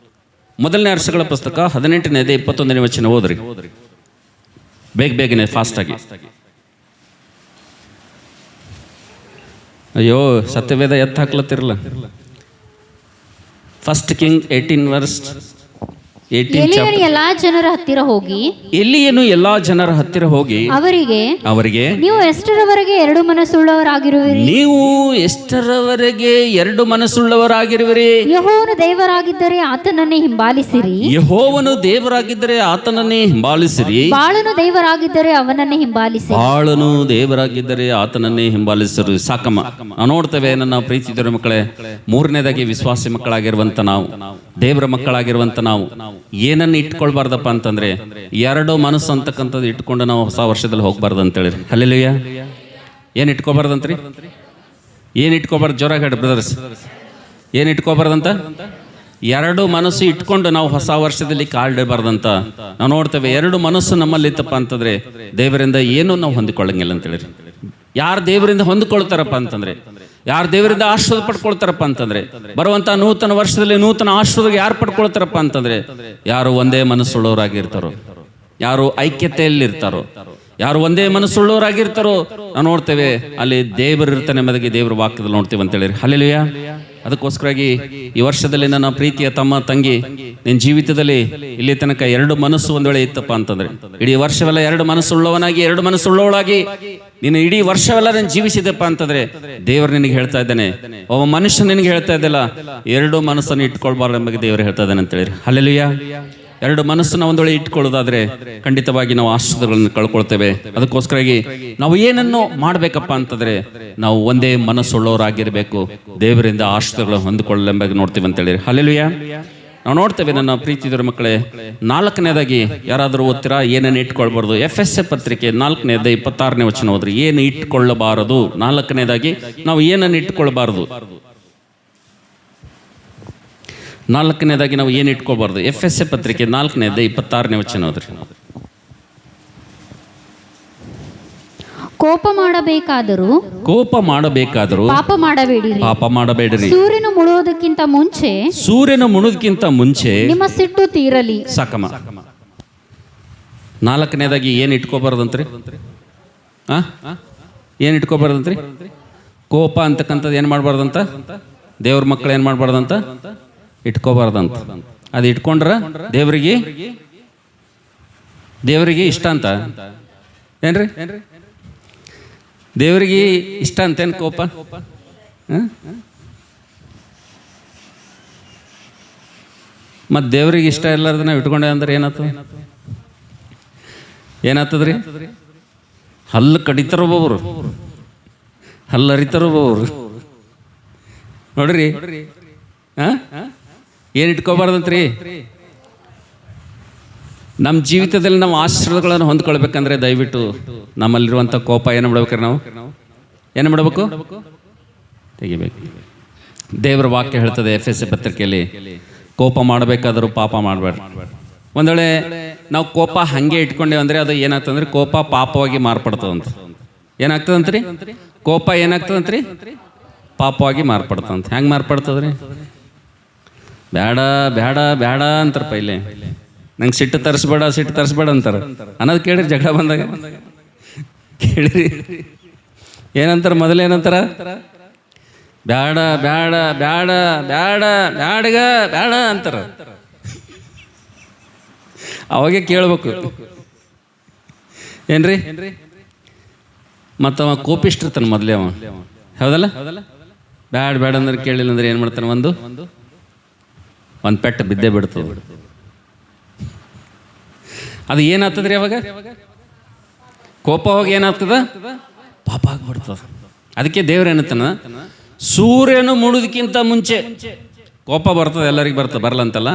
A: ಮೊದಲನೇ ವರ್ಷಗಳ ಪುಸ್ತಕ 18ನೇ ಅಧ್ಯಾಯ 21ನೇ ವಚನ ಓದ್ರಿ, ಬೇಗನೆ ಫಾಸ್ಟಾಗಿ. ಅಯ್ಯೋ, ಸತ್ಯವೇದ ಎತ್ತ ಹಾಕ್ಲತ್ತಿರಲ್ಲ. ಫಸ್ಟ್ ಕಿಂಗ್ 18 ವರ್ಸ್ 18
B: ಎಲೀಯನು ಎಲ್ಲಾ ಜನರ ಹತ್ತಿರ ಹೋಗಿ,
A: ಎಲೀಯನು ಎಲ್ಲಾ ಜನರ ಹತ್ತಿರ ಹೋಗಿ ಅವರಿಗೆ
B: ನೀವು ಎಷ್ಟರವರೆಗೆ ಎರಡು ಮನಸ್ಸುಳ್ಳವರಾಗಿರುವಿರಿ?
A: ನೀವು ಎಷ್ಟರವರೆಗೆ ಎರಡು ಮನಸ್ಸುಳ್ಳವರಾಗಿರುವಿರಿ?
B: ಯೆಹೋವನು ದೇವರಾಗಿದ್ದರೆ ಆತನನ್ನೇ ಹಿಂಬಾಲಿಸಿರಿ.
A: ಯೆಹೋವನು ದೇವರಾಗಿದ್ದರೆ ಆತನನ್ನೇ ಹಿಂಬಾಲಿಸಿರಿ.
B: ಬಾಳನು ದೇವರಾಗಿದ್ದರೆ ಅವನನ್ನೇ ಹಿಂಬಾಲಿಸಿರಿ.
A: ಬಾಳನು ದೇವರಾಗಿದ್ದರೆ ಆತನನ್ನೇ ಹಿಂಬಾಲಿಸಿರಿ. ಸಾಕಮ್ಮ. ನಾವು ನೋಡ್ತೇವೆ ನನ್ನ ಪ್ರೀತಿಯ ಮಕ್ಕಳೇ, ಮೂರನೇದಾಗಿ ವಿಶ್ವಾಸಿ ಮಕ್ಕಳಾಗಿರುವಂತ ನಾವು, ದೇವರ ಮಕ್ಕಳಾಗಿರುವಂತ ನಾವು ಏನನ್ನು ಇಟ್ಕೊಳ್ಬಾರ್ದಪ್ಪ ಅಂತಂದ್ರೆ, ಎರಡು ಮನಸ್ಸು ಅಂತಕ್ಕಂಥದ್ದು ಇಟ್ಕೊಂಡು ನಾವು ಹೊಸ ವರ್ಷದಲ್ಲಿ ಹೋಗ್ಬಾರ್ದು ಅಂತೇಳಿ. ಹಲ್ಲೆಲೂಯಾ. ಏನು ಇಟ್ಕೋಬಾರ್ದಂತ್ರಿ? ಏನು ಇಟ್ಕೋಬಾರ್ದು? ಜೋರಾಗಿ ಹೇಳಿ ಬ್ರದರ್ಸ್. ಏನು ಇಟ್ಕೋಬಾರ್ದಂತ? ಎರಡು ಮನಸ್ಸು ಇಟ್ಕೊಂಡು ನಾವು ಹೊಸ ವರ್ಷದಲ್ಲಿ ಕಾಲಿಡಬಾರ್ದಂತ ನಾವು ನೋಡ್ತೇವೆ. ಎರಡು ಮನಸ್ಸು ನಮ್ಮಲ್ಲಿ ಇತ್ತಪ್ಪ ಅಂತಂದ್ರೆ ದೇವರಿಂದ ಏನೂ ನಾವು ಹೊಂದಿಕೊಳ್ಳಂಗಿಲ್ಲ ಅಂತೇಳಿ. ಯಾರು ದೇವರಿಂದ ಹೊಂದಿಕೊಳ್ತಾರಪ್ಪ ಅಂತಂದ್ರೆ, ಯಾರು ದೇವರಿಂದ ಆಶೀರ್ವಾದ ಪಡ್ಕೊಳ್ತಾರಪ್ಪ ಅಂತಂದ್ರೆ, ಬರುವಂತ ನೂತನ ವರ್ಷದಲ್ಲಿ ನೂತನ ಆಶೀರ್ವಾದ ಯಾರು ಪಡ್ಕೊಳ್ತಾರಪ್ಪ ಅಂತಂದ್ರೆ, ಯಾರು ಒಂದೇ ಮನಸ್ಸುಳ್ಳವರಾಗಿರ್ತಾರೋ, ಯಾರು ಐಕ್ಯತೆಯಲ್ಲಿರ್ತಾರೋ, ಯಾರು ಒಂದೇ ಮನಸ್ಸುಳ್ಳವರಾಗಿರ್ತಾರೋ ನಾವು ನೋಡ್ತೇವೆ ಅಲ್ಲಿ ದೇವರು ಇರ್ತಾನೆ ಎಂಬುದಾಗಿ ದೇವರ ವಾಕ್ಯದಲ್ಲಿ ನೋಡ್ತೇವೆ ಅಂತೇಳಿ. ಹಲ್ಲೆಲೂಯಾ. ಅದಕ್ಕೋಸ್ಕರವಾಗಿ ಈ ವರ್ಷದಲ್ಲಿ ನನ್ನ ಪ್ರೀತಿಯ ತಮ್ಮ ತಂಗಿ, ನಿನ್ನ ಜೀವಿತದಲ್ಲಿ ಇಲ್ಲಿ ತನಕ ಎರಡು ಮನಸ್ಸು ಒಂದು ವೇಳೆ ಇತ್ತಪ್ಪ ಅಂತಂದ್ರೆ, ಇಡೀ ವರ್ಷವೆಲ್ಲ ಎರಡು ಮನಸ್ಸುಳ್ಳವನಾಗಿ ಎರಡು ಮನಸ್ಸುಳ್ಳವಳಾಗಿ ನೀನು ಇಡೀ ವರ್ಷವೆಲ್ಲ ನಾನು ಜೀವಿಸಿದಪ್ಪ ಅಂತಂದ್ರೆ, ದೇವರು ನಿನಗೆ ಹೇಳ್ತಾ ಇದ್ದಾನೆ, ಒಬ್ಬ ಮನುಷ್ಯ ನಿನಗೆ ಹೇಳ್ತಾ ಇದ್ದಲ್ಲ, ಎರಡು ಮನಸ್ಸನ್ನು ಇಟ್ಕೊಳ್ಬಾರ್ದು ಎಂಬ ದೇವರು ಹೇಳ್ತಾ ಇದ್ದಾನೆ ಅಂತೇಳಿ. ಹಲ್ಲೆಲೂಯಾ. ಎರಡು ಮನಸ್ಸನ್ನ ಒಂದು ವೇಳೆ ಇಟ್ಕೊಳ್ಳೋದಾದ್ರೆ ಖಂಡಿತವಾಗಿ ನಾವು ಆಶೀರ್ವಾದಗಳನ್ನು ಕಳ್ಕೊಳ್ತೇವೆ. ಅದಕ್ಕೋಸ್ಕರಾಗಿ ನಾವು ಏನನ್ನು ಮಾಡಬೇಕಪ್ಪ ಅಂತಂದ್ರೆ, ನಾವು ಒಂದೇ ಮನಸ್ಸುಳ್ಳವರಾಗಿರ್ಬೇಕು, ದೇವರಿಂದ ಆಶೀರ್ವಾದಗಳನ್ನು ಹೊಂದಿಕೊಳ್ಳೆಂಬ ನೋಡ್ತೀವಿ ಅಂತೇಳಿ. ಹಲ್ಲೆಲೂಯಾ. ನಾವು ನೋಡ್ತೇವೆ ನನ್ನ ಪ್ರೀತಿಯ ಮಕ್ಕಳೇ, ನಾಲ್ಕನೇದಾಗಿ ಯಾರಾದರೂ ಓದ್ತೀರಾ ಏನನ್ನು ಇಟ್ಕೊಳ್ಬಾರ್ದು? ಎಫೆಸ ಪತ್ರಿಕೆ 4ನೇ ಅಧ್ಯಾಯ 26ನೇ ವಚನ ಓದ್ರಿ. ಏನು ಇಟ್ಕೊಳ್ಳಬಾರದು? ನಾಲ್ಕನೇದಾಗಿ ನಾವು ಏನನ್ನು ಇಟ್ಕೊಳ್ಬಾರ್ದು? ನಾಲ್ಕನೇದಾಗಿ ನಾವು ಏನು ಇಟ್ಕೊಳ್ಬಾರ್ದು? ಎಫೆಸ ಪತ್ರಿಕೆ 4ನೇ ಅಧ್ಯಾಯ 26ನೇ ವಚನ ಓದ್ರಿ.
B: ಕೋಪ ಮಾಡಬೇಕಾದರೂ
A: ಪಾಪ ಮಾಡಬೇಡಿರಿ.
B: ಸೂರ್ಯನು ಮುಳುವುದಕ್ಕಿಂತ ಮುಂಚೆ ನಿಮ್ಮ ಸಿಟ್ಟು ತೀರಲಿ.
A: ಸಾಕಮ್ಮ. ನಾಲ್ಕನೇದಾಗಿ ಏನು ಇಟ್ಕೋಬಾರ್ದಂತ್ರಿ? ಏನು ಇಟ್ಕೋಬಾರ್ದಂತ್ರಿ? ಕೋಪ ಅಂತಕ್ಕಂಥದ್ದು ಏನು ಮಾಡಬಾರ್ದಂತ? ದೇವ್ರ ಮಕ್ಕಳು ಏನು ಮಾಡಬಾರ್ದಂತ? ಇಟ್ಕೋಬಾರ್ದಂತ. ಅದು ಇಟ್ಕೊಂಡ್ರ ದೇವರಿಗೆ ಇಷ್ಟ ಅಂತ ಏನ್ರಿ? ದೇವರಿಗೆ ಇಷ್ಟ ಅಂತೇನು ಕೋಪ? ಮತ್ತು ದೇವ್ರಿಗೆ ಇಷ್ಟ ಇರ್ಲಾರ್ದ ನಾವು ಇಟ್ಕೊಂಡೆ ಅಂದ್ರೆ ಏನಾಗ್ತದ್ರಿ? ಹಲ್ಲು ಕಡಿತಾರೊಬ್ಬರು, ಹಲ್ಲು ಅರಿತಾರೊಬ್ಬರು. ನೋಡ್ರಿ, ಏನು ಇಟ್ಕೋಬಾರ್ದಂತ್ರಿ? ನಮ್ಮ ಜೀವಿತದಲ್ಲಿ ನಾವು ಆಶೀರ್ವಾದಗಳನ್ನು ಹೊಂದ್ಕೊಳ್ಬೇಕಂದ್ರೆ ದಯವಿಟ್ಟು ನಮ್ಮಲ್ಲಿರುವಂಥ ಕೋಪ ಏನು ಮಾಡ್ಬೇಕ್ರಿ? ನಾವು ಏನು ಮಾಡಬೇಕು? ತೆಗಿಬೇಕು. ದೇವರ ವಾಕ್ಯ ಹೇಳ್ತದೆ ಎಫೆಸ ಪತ್ರಿಕೆಯಲ್ಲಿ, ಕೋಪ ಮಾಡಬೇಕಾದರೂ ಪಾಪ ಮಾಡಬೇಡ. ಒಂದು ವೇಳೆ ನಾವು ಕೋಪ ಹಾಗೆ ಇಟ್ಕೊಂಡೇವೆ ಅಂದರೆ ಅದು ಏನಾಗ್ತದಂದ್ರೆ ಕೋಪ ಪಾಪವಾಗಿ ಮಾರ್ಪಡ್ತದಂತ. ಏನಾಗ್ತದಂತ್ರಿ? ಕೋಪ ಏನಾಗ್ತದಂತ್ರಿ? ಪಾಪವಾಗಿ ಮಾರ್ಪಡ್ತದಂತ. ಹೆಂಗೆ ಮಾರ್ಪಡ್ತದ್ರಿ? ಬೇಡ ಬೇಡ ಬೇಡ ಅಂತಾರೆ ಪೈಲೆ. ನಂಗೆ ಸಿಟ್ಟು ತರಿಸ್ಬೇಡ ಅಂತಾರೆ. ಅನ್ನೋದು ಕೇಳಿರಿ, ಜಗಳ ಬಂದಾಗ ಕೇಳಿರಿ ಏನಂತಾರೆ? ಮೊದಲೇನಂತಾರ? ಬ್ಯಾಡ ಬ್ಯಾಡ ಬ್ಯಾಡ ಬ್ಯಾಡ ಬ್ಯಾಡಗ ಬ್ಯಾಡ ಅಂತಾರ. ಅವಾಗೆ ಕೇಳ್ಬೇಕು ಏನ್ರಿ. ಮತ್ತವ ಕೋಪಿಷ್ಟಿರ್ತಾನೆ ಮೊದಲೇ ಅವ, ಹೌದಲ್ಲ. ಬ್ಯಾಡ ಬ್ಯಾಡ ಅಂದ್ರೆ ಕೇಳಿಲ್ಲ ಅಂದ್ರೆ ಏನು ಮಾಡ್ತಾನೆ, ಒಂದು ಪೆಟ್ಟು ಬಿದ್ದೇ ಬಿಡ್ತದೆ. ಅದು ಏನಾಗ್ತದ್ರಿ ಅವಾಗ? ಕೋಪ ಹೋಗಿ ಏನಾಗ್ತದ? ಪಾಪ ಆಗ್ಬಿಡ್ತದ. ಅದಕ್ಕೆ ದೇವ್ರು ಏನಂತಾನ, ಸೂರ್ಯನು ಮುಳುದಕ್ಕಿಂತ ಮುಂಚೆ ಕೋಪ ಬರ್ತದೆ, ಎಲ್ಲರಿಗೂ ಬರ್ತದೆ, ಬರಲ್ಲ ಅಂತಲ್ಲ.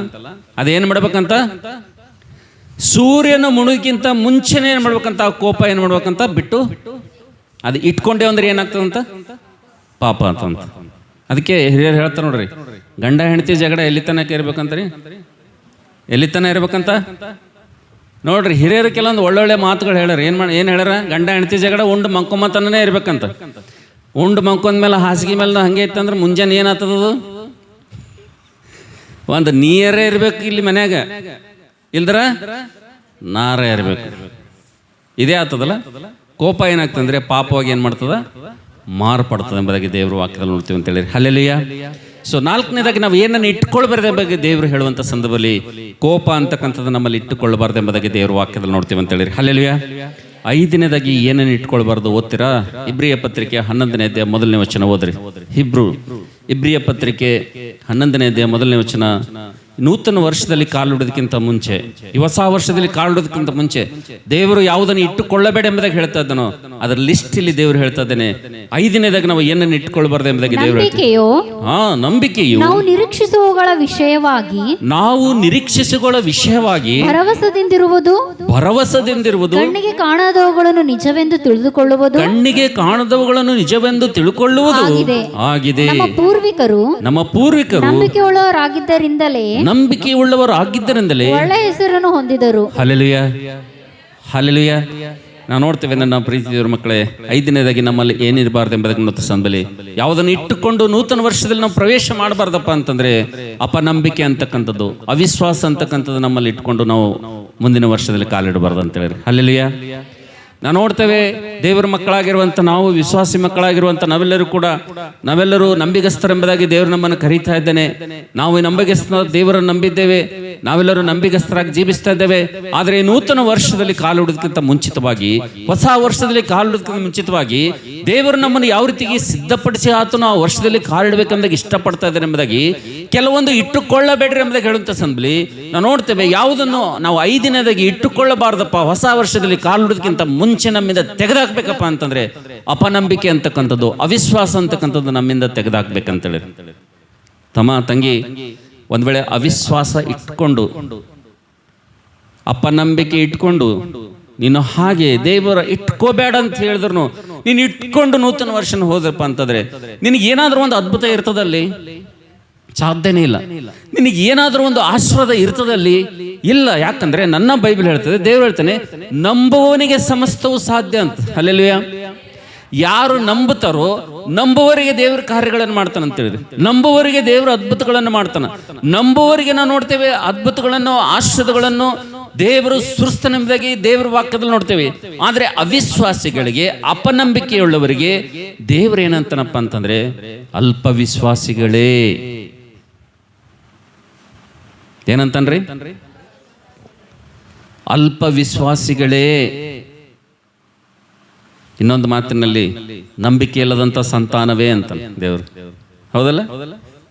A: ಅದೇನು ಮಾಡ್ಬೇಕಂತ? ಸೂರ್ಯನು ಮುಳುದಕ್ಕಿಂತ ಮುಂಚೆನೇ ಏನು ಮಾಡ್ಬೇಕಂತ? ಆ ಕೋಪ ಏನು ಮಾಡ್ಬೇಕಂತ ಬಿಟ್ಟು ಅದು ಇಟ್ಕೊಂಡೇ ಅಂದ್ರೆ ಏನಾಗ್ತದಂತ? ಪಾಪ ಅಂತಂತ. ಅದಕ್ಕೆ ಹಿರಿಯರು ಹೇಳ್ತಾರೆ ನೋಡ್ರಿ, ಗಂಡ ಹೆಂಡತಿ ಜಗಳ ಎಲ್ಲಿ ತನಕ ಇರ್ಬೇಕಂತ್ರಿ? ಎಲ್ಲಿ ತನಕ ಇರ್ಬೇಕಂತ ನೋಡ್ರಿ. ಹಿರಿಯರು ಕೆಲವೊಂದು ಒಳ್ಳೊಳ್ಳೆ ಮಾತುಗಳು ಹೇಳ್ಯಾರ. ಏನು ಹೇಳ್ಯಾರ? ಗಂಡ ಹೆಂಡತಿ ಜಗಳ ಉಂಡು ಮಂಕೊಂಬತನೇ ಇರ್ಬೇಕಂತ. ಉಂಡು ಮಂಕೊಂಡ್ಮೇಲೆ ಹಾಸಿಗೆ ಮೇಲೆ ಹಂಗೆ ಇತ್ತಂದ್ರೆ ಮುಂಜಾನೆ ಏನಾಗ್ತದದು? ಒಂದು ನೀರೇ ಇರ್ಬೇಕು ಇಲ್ಲಿ ಮನ್ಯಾಗ, ಇಲ್ದ್ರ ನಾರೇ ಇರ್ಬೇಕು. ಇದೇ ಆಗ್ತದಲ್ಲ. ಕೋಪ ಏನಾಗ್ತಂದ್ರೆ ಪಾಪವಾಗಿ ಏನು ಮಾಡ್ತದ? ಮಾರ್ಪಡ್ತದೆ ಎಂಬುದಾಗಿ ದೇವರು ವಾಕ್ಯದಲ್ಲಿ ನೋಡ್ತೀವಿ ಅಂತ ಹೇಳಿರಿ. ಹಲ್ಲೆಲೂಯಾ. ಸೊ 4ನೇದಾಗಿ ನಾವು ಏನನ್ನು ಇಟ್ಕೊಳ್ಬಾರ್ದು ಎಂಬುದಾಗಿ ದೇವರು ಹೇಳುವಂಥ ಸಂದರ್ಭದಲ್ಲಿ ಕೋಪ ಅಂತಕ್ಕಂಥದ್ದು ನಮ್ಮಲ್ಲಿ ಇಟ್ಟುಕೊಳ್ಳಬಾರ್ದು ಎಂಬುದಾಗಿ ದೇವರು ವಾಕ್ಯದಲ್ಲಿ ನೋಡ್ತೀವಿ ಅಂತ ಹೇಳಿರಿ. ಹಲ್ಲೆಲೂಯಾ. 5ನೇದಾಗಿ ಏನನ್ನು ಇಟ್ಕೊಳ್ಬಾರ್ದು ಓದ್ತೀರಾ? ಇಬ್ರಿಯ ಪತ್ರಿಕೆ 11ನೇ ಅಧ್ಯಾಯ 1ನೇ ವಚನ ಓದ್ರಿ. ಇಬ್ರಿಯ ಪತ್ರಿಕೆ 11ನೇ ಅಧ್ಯಾಯ 1ನೇ ವಚನ. ನೂತನ ವರ್ಷದಲ್ಲಿ ಕಾಲಿಡೋದಕ್ಕಿಂತ ಮುಂಚೆ, ಈ ಹೊಸ ವರ್ಷದಲ್ಲಿ ಕಾಲಿಡೋದಕ್ಕಿಂತ ಮುಂಚೆ ದೇವರು ಯಾವುದನ್ನು ಇಟ್ಟುಕೊಳ್ಳಬೇಡ ಎಂಬುದಾಗಿ ಹೇಳ್ತಾ ಇದ್ದಾನೋ ಅದರ ಲಿಸ್ಟ್ ಇಲ್ಲಿ ದೇವರು ಹೇಳ್ತಾ ಇದ್ದಾನೆ. 5ನೇದಾಗಿ ನಾವು ಏನನ್ನು ಇಟ್ಕೊಳ್ಬಾರ್ದು ಎಂಬುದಾಗಿ ದೇವರು ನಂಬಿಕೆಯು
B: ನಾವು ನಿರೀಕ್ಷಿಸುವವುಗಳ
A: ವಿಷಯವಾಗಿ ಭರವಸೆದಿಂದಿರುವುದು,
B: ಕಣ್ಣಿಗೆ ಕಾಣದವುಗಳನ್ನು ನಿಜವೆಂದು
A: ತಿಳಿದುಕೊಳ್ಳುವುದು ಆಗಿದೆ.
B: ನಮ್ಮ ಪೂರ್ವಿಕರು
A: ನಂಬಿಕೆಯುಳ್ಳವರು ಆಗಿದ್ದರಿಂದಲೇ
B: ಒಳ್ಳೆಯ ಹೆಸರನ್ನು ಹೊಂದಿದರು.
A: Hallelujah, hallelujah. ನಾವು ನೋಡ್ತೇವೆ ನನ್ನ ಪ್ರೀತಿಯವರ ಮಕ್ಕಳೇ, 5ನೇದಾಗಿ ನಮ್ಮಲ್ಲಿ ಏನಿರಬಾರ್ದು ಎಂಬುದಕ್ಕೆ ಸಂಬಲಿ ಯಾವುದನ್ನು ಇಟ್ಟುಕೊಂಡು ನೂತನ ವರ್ಷದಲ್ಲಿ ನಾವು ಪ್ರವೇಶ ಮಾಡಬಾರ್ದಪ್ಪ ಅಂತಂದ್ರೆ ಅಪನಂಬಿಕೆ ಅಂತಕ್ಕಂಥದ್ದು, ಅವಿಶ್ವಾಸ ಅಂತಕ್ಕಂಥದ್ದು ನಮ್ಮಲ್ಲಿ ಇಟ್ಕೊಂಡು ನಾವು ಮುಂದಿನ ವರ್ಷದಲ್ಲಿ ಕಾಲಿಡಬಾರ್ದು ಅಂತ ಹೇಳಿರಿ. ಹಲ್ಲೆಲೂಯಾ. ನಾವು ನೋಡ್ತೇವೆ ದೇವರ ಮಕ್ಕಳಾಗಿರುವಂಥ ನಾವು, ವಿಶ್ವಾಸಿ ಮಕ್ಕಳಾಗಿರುವಂಥ ನಾವೆಲ್ಲರೂ ನಂಬಿಗಸ್ತರೆಂಬುದಾಗಿ ದೇವರು ನಮ್ಮನ್ನು ಕರೀತಾ ಇದ್ದಾನೆ. ನಾವು ಈ ನಂಬಿಗಸ್ತ ದೇವರನ್ನು ನಂಬಿದ್ದೇವೆ, ನಾವೆಲ್ಲರೂ ನಂಬಿಗಸ್ತರಾಗಿ ಜೀವಿಸ್ತಾ ಇದ್ದೇವೆ. ಆದರೆ ನೂತನ ವರ್ಷದಲ್ಲಿ ಕಾಲಿಡೋದಕ್ಕಿಂತ ಮುಂಚಿತವಾಗಿ, ಹೊಸ ವರ್ಷದಲ್ಲಿ ಕಾಲಿಡೋದಕ್ಕಿಂತ ಮುಂಚಿತವಾಗಿ ದೇವರು ನಮ್ಮನ್ನು ಯಾವ ರೀತಿಗೆ ಸಿದ್ಧಪಡಿಸಿ ಆತನು ಆ ವರ್ಷದಲ್ಲಿ ಕಾಲಿಡಬೇಕೆಂಬುದಾಗಿ ಇಷ್ಟಪಡ್ತಾ ಇದ್ದಾರೆ ಎಂಬುದಾಗಿ ಕೆಲವೊಂದು ಇಟ್ಟುಕೊಳ್ಳಬೇಡ್ರಿ ಎಂಬುದಾಗಿ ಹೇಳುವಂಥ ಸಂದರ್ಭದಲ್ಲಿ ನಾವು ನೋಡ್ತೇವೆ. ಯಾವುದನ್ನು ನಾವು 5ನೇದಾಗಿ ಇಟ್ಟುಕೊಳ್ಳಬಾರ್ದಪ್ಪ, ಹೊಸ ವರ್ಷದಲ್ಲಿ ಕಾಲಿಡೋದಕ್ಕಿಂತ ಮುಂಚೆ ನಮ್ಮಿಂದ ತೆಗೆದಾಕ್ಬೇಕಪ್ಪ ಅಂತಂದ್ರೆ ಅಪನಂಬಿಕೆ ಅಂತಕ್ಕಂಥದ್ದು, ಅವಿಶ್ವಾಸ ಅಂತಕ್ಕಂಥದ್ದು ನಮ್ಮಿಂದ ತೆಗೆದಾಕ್ಬೇಕಂತೇಳಿ. ತಮ್ಮ ತಂಗಿ, ಒಂದ್ ವೇಳೆ ಅವಿಶ್ವಾಸ ಇಟ್ಕೊಂಡು, ಅಪನಂಬಿಕೆ ಇಟ್ಕೊಂಡು ನೀನು ಹಾಗೆ ದೇವರ ಇಟ್ಕೋಬೇಡ ಅಂತ ಹೇಳಿದ್ರು ನೀನು ಇಟ್ಕೊಂಡು ನೂತನ ವರ್ಷನ ಹೋದ್ರಪ್ಪ ಅಂತಂದ್ರೆ ನಿನಗೆ ಏನಾದ್ರೂ ಒಂದು ಅದ್ಭುತ ಇರ್ತದಲ್ಲಿ? ಸಾಧ್ಯನೇ ಇಲ್ಲ. ನಿನಗೆ ಏನಾದ್ರೂ ಒಂದು ಆಶೀರ್ವಾದ ಇರ್ತದಲ್ಲಿ? ಇಲ್ಲ. ಯಾಕಂದ್ರೆ ನನ್ನ ಬೈಬಲ್ ಹೇಳ್ತದೆ, ದೇವ್ರು ಹೇಳ್ತಾನೆ, ನಂಬುವವನಿಗೆ ಸಮಸ್ತವೂ ಸಾಧ್ಯ ಅಂತ. ಹಲ್ಲೆಲೂಯಾ. ಯಾರು ನಂಬುತ್ತಾರೋ ನಂಬುವವರಿಗೆ ದೇವರ ಕಾರ್ಯಗಳನ್ನು ಮಾಡ್ತಾನೆ ಅಂತ ಹೇಳಿದ್ರೆ, ನಂಬುವವರಿಗೆ ದೇವರು ಅದ್ಭುತಗಳನ್ನು ಮಾಡ್ತಾನೆ. ನಂಬುವವರಿಗೆ ನಾವು ನೋಡ್ತೇವೆ ಅದ್ಭುತಗಳನ್ನು, ಆಶೀರ್ವಾದಗಳನ್ನು ದೇವರು ಸುರಿಸ್ತಾನೆಂಬುದಾಗಿ ದೇವರ ವಾಕ್ಯದಲ್ಲಿ ನೋಡ್ತೇವೆ. ಆದ್ರೆ ಅವಿಶ್ವಾಸಿಗಳಿಗೆ, ಅಪನಂಬಿಕೆಯುಳ್ಳವರಿಗೆ ದೇವರು ಏನಂತಾನಪ್ಪ ಅಂತಂದ್ರೆ ಅಲ್ಪ ವಿಶ್ವಾಸಿಗಳೇ ಏನಂತನ್ರಿ? ಅಲ್ಪ ವಿಶ್ವಾಸಿಗಳೇ. ಇನ್ನೊಂದು ಮಾತಿನಲ್ಲಿ ನಂಬಿಕೆ ಇಲ್ಲದಂತ ಸಂತಾನವೇ ಅಂತ ದೇವರು. ಹೌದಲ್ಲ?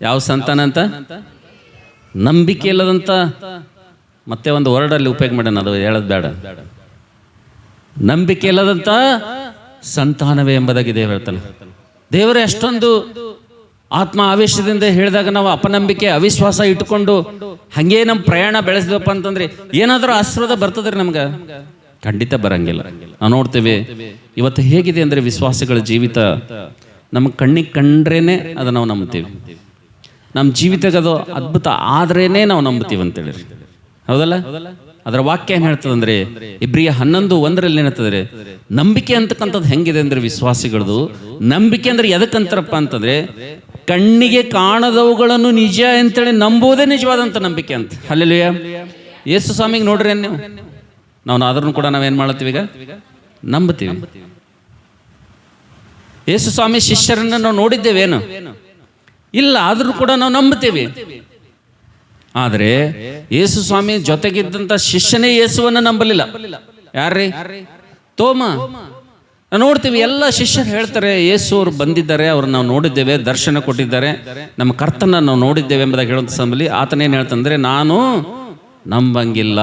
A: ಯಾವ ಸಂತಾನ ಅಂತ? ನಂಬಿಕೆ ಇಲ್ಲದಂತ. ಮತ್ತೆ ಒಂದು ವರ್ಡಲ್ಲಿ ಉಪಯೋಗ ಮಾಡೋಣ, ಅದು ಹೇಳೋದು ಬೇಡ. ನಂಬಿಕೆ ಇಲ್ಲದಂತ ಸಂತಾನವೇ ಎಂಬುದಾಗಿ ದೇವರು ಹೇಳ್ತಾನೆ. ದೇವರೇ ಅಷ್ಟೊಂದು ಆತ್ಮ ಆವೇಶದಿಂದ ಹೇಳಿದಾಗ ನಾವು ಅಪನಂಬಿಕೆ, ಅವಿಶ್ವಾಸ ಇಟ್ಟುಕೊಂಡು ಹಂಗೇ ನಮ್ಮ ಪ್ರಯಾಣ ಬೆಳೆಸಿದಪ್ಪ ಅಂತಂದ್ರೆ ಏನಾದರೂ ಆಶೀರ್ವಾದ ಬರ್ತದ್ರಿ ನಮ್ಗೆ? ಖಂಡಿತ ಬರಂಗಿಲ್ಲ. ನಾವು ನೋಡ್ತೇವೆ ಇವತ್ತು ಹೇಗಿದೆ ಅಂದ್ರೆ ವಿಶ್ವಾಸಗಳ ಜೀವಿತ ನಮ್ಮ ಕಣ್ಣಿಗೆ ಕಂಡ್ರೇನೆ ಅದು ನಾವು ನಂಬ್ತೀವಿ. ನಮ್ಮ ಜೀವಿತಕ್ಕೆ ಅದು ಅದ್ಭುತ ಆದ್ರೇನೆ ನಾವು ನಂಬ್ತೀವಿ ಅಂತೇಳಿ. ಹೌದಲ್ಲ? ಅದರ ವಾಕ್ಯ ಏನ್ ಹೇಳ್ತದಂದ್ರೆ ಇಬ್ರಿಯ 11:1 ಏನಂತಂದ್ರೆ ನಂಬಿಕೆ ಅಂತಕ್ಕಂಥದ್ದು ಹೆಂಗಿದೆ ಅಂದ್ರೆ ವಿಶ್ವಾಸಿಗಳದು ನಂಬಿಕೆ ಅಂದ್ರೆ ಎದಕ್ಕಂತಾರಪ್ಪ ಅಂತಂದ್ರೆ ಕಣ್ಣಿಗೆ ಕಾಣದವುಗಳನ್ನು ನಿಜ ಅಂತೇಳಿ ನಂಬುವುದೇ ನಿಜವಾದಂಥ ನಂಬಿಕೆ ಅಂತ. ಹಲ್ಲೆಲೂಯಾ. ಯೇಸು ಸ್ವಾಮಿಗೆ ನೋಡ್ರಿ ನೀವು, ನಾವು ಆದ್ರೂ ಕೂಡ ನಾವೇನ್ ಮಾಡ್ತೀವಿ? ಈಗ ನಂಬುತ್ತೀವಿ. ಯೇಸು ಸ್ವಾಮಿ ಶಿಷ್ಯರನ್ನು ನಾವು ನೋಡಿದ್ದೇವೇನು? ಇಲ್ಲ, ಆದರೂ ಕೂಡ ನಾವು ನಂಬ್ತೇವೆ. ಆದರೆ ಯೇಸು ಸ್ವಾಮಿ ಜೊತೆಗಿದ್ದಂಥ ಶಿಷ್ಯನೇ ಯೇಸುವನ್ನು ನಂಬಲಿಲ್ಲ. ಯಾರ್ರೀ? ತೋಮ. ನೋಡ್ತೀವಿ, ಎಲ್ಲ ಶಿಷ್ಯರು ಹೇಳ್ತಾರೆ ಯೇಸು ಅವರು ಬಂದಿದ್ದಾರೆ, ಅವ್ರು ನಾವು ನೋಡಿದ್ದೇವೆ, ದರ್ಶನ ಕೊಟ್ಟಿದ್ದಾರೆ, ನಮ್ಮ ಕರ್ತನ ನಾವು ನೋಡಿದ್ದೇವೆ ಎಂಬುದಾಗಿ ಹೇಳುವಂಥ ಸಮಯದಲ್ಲಿ ಆತನೇನು ಹೇಳ್ತಂದ್ರೆ, ನಾನು ನಂಬಂಗಿಲ್ಲ,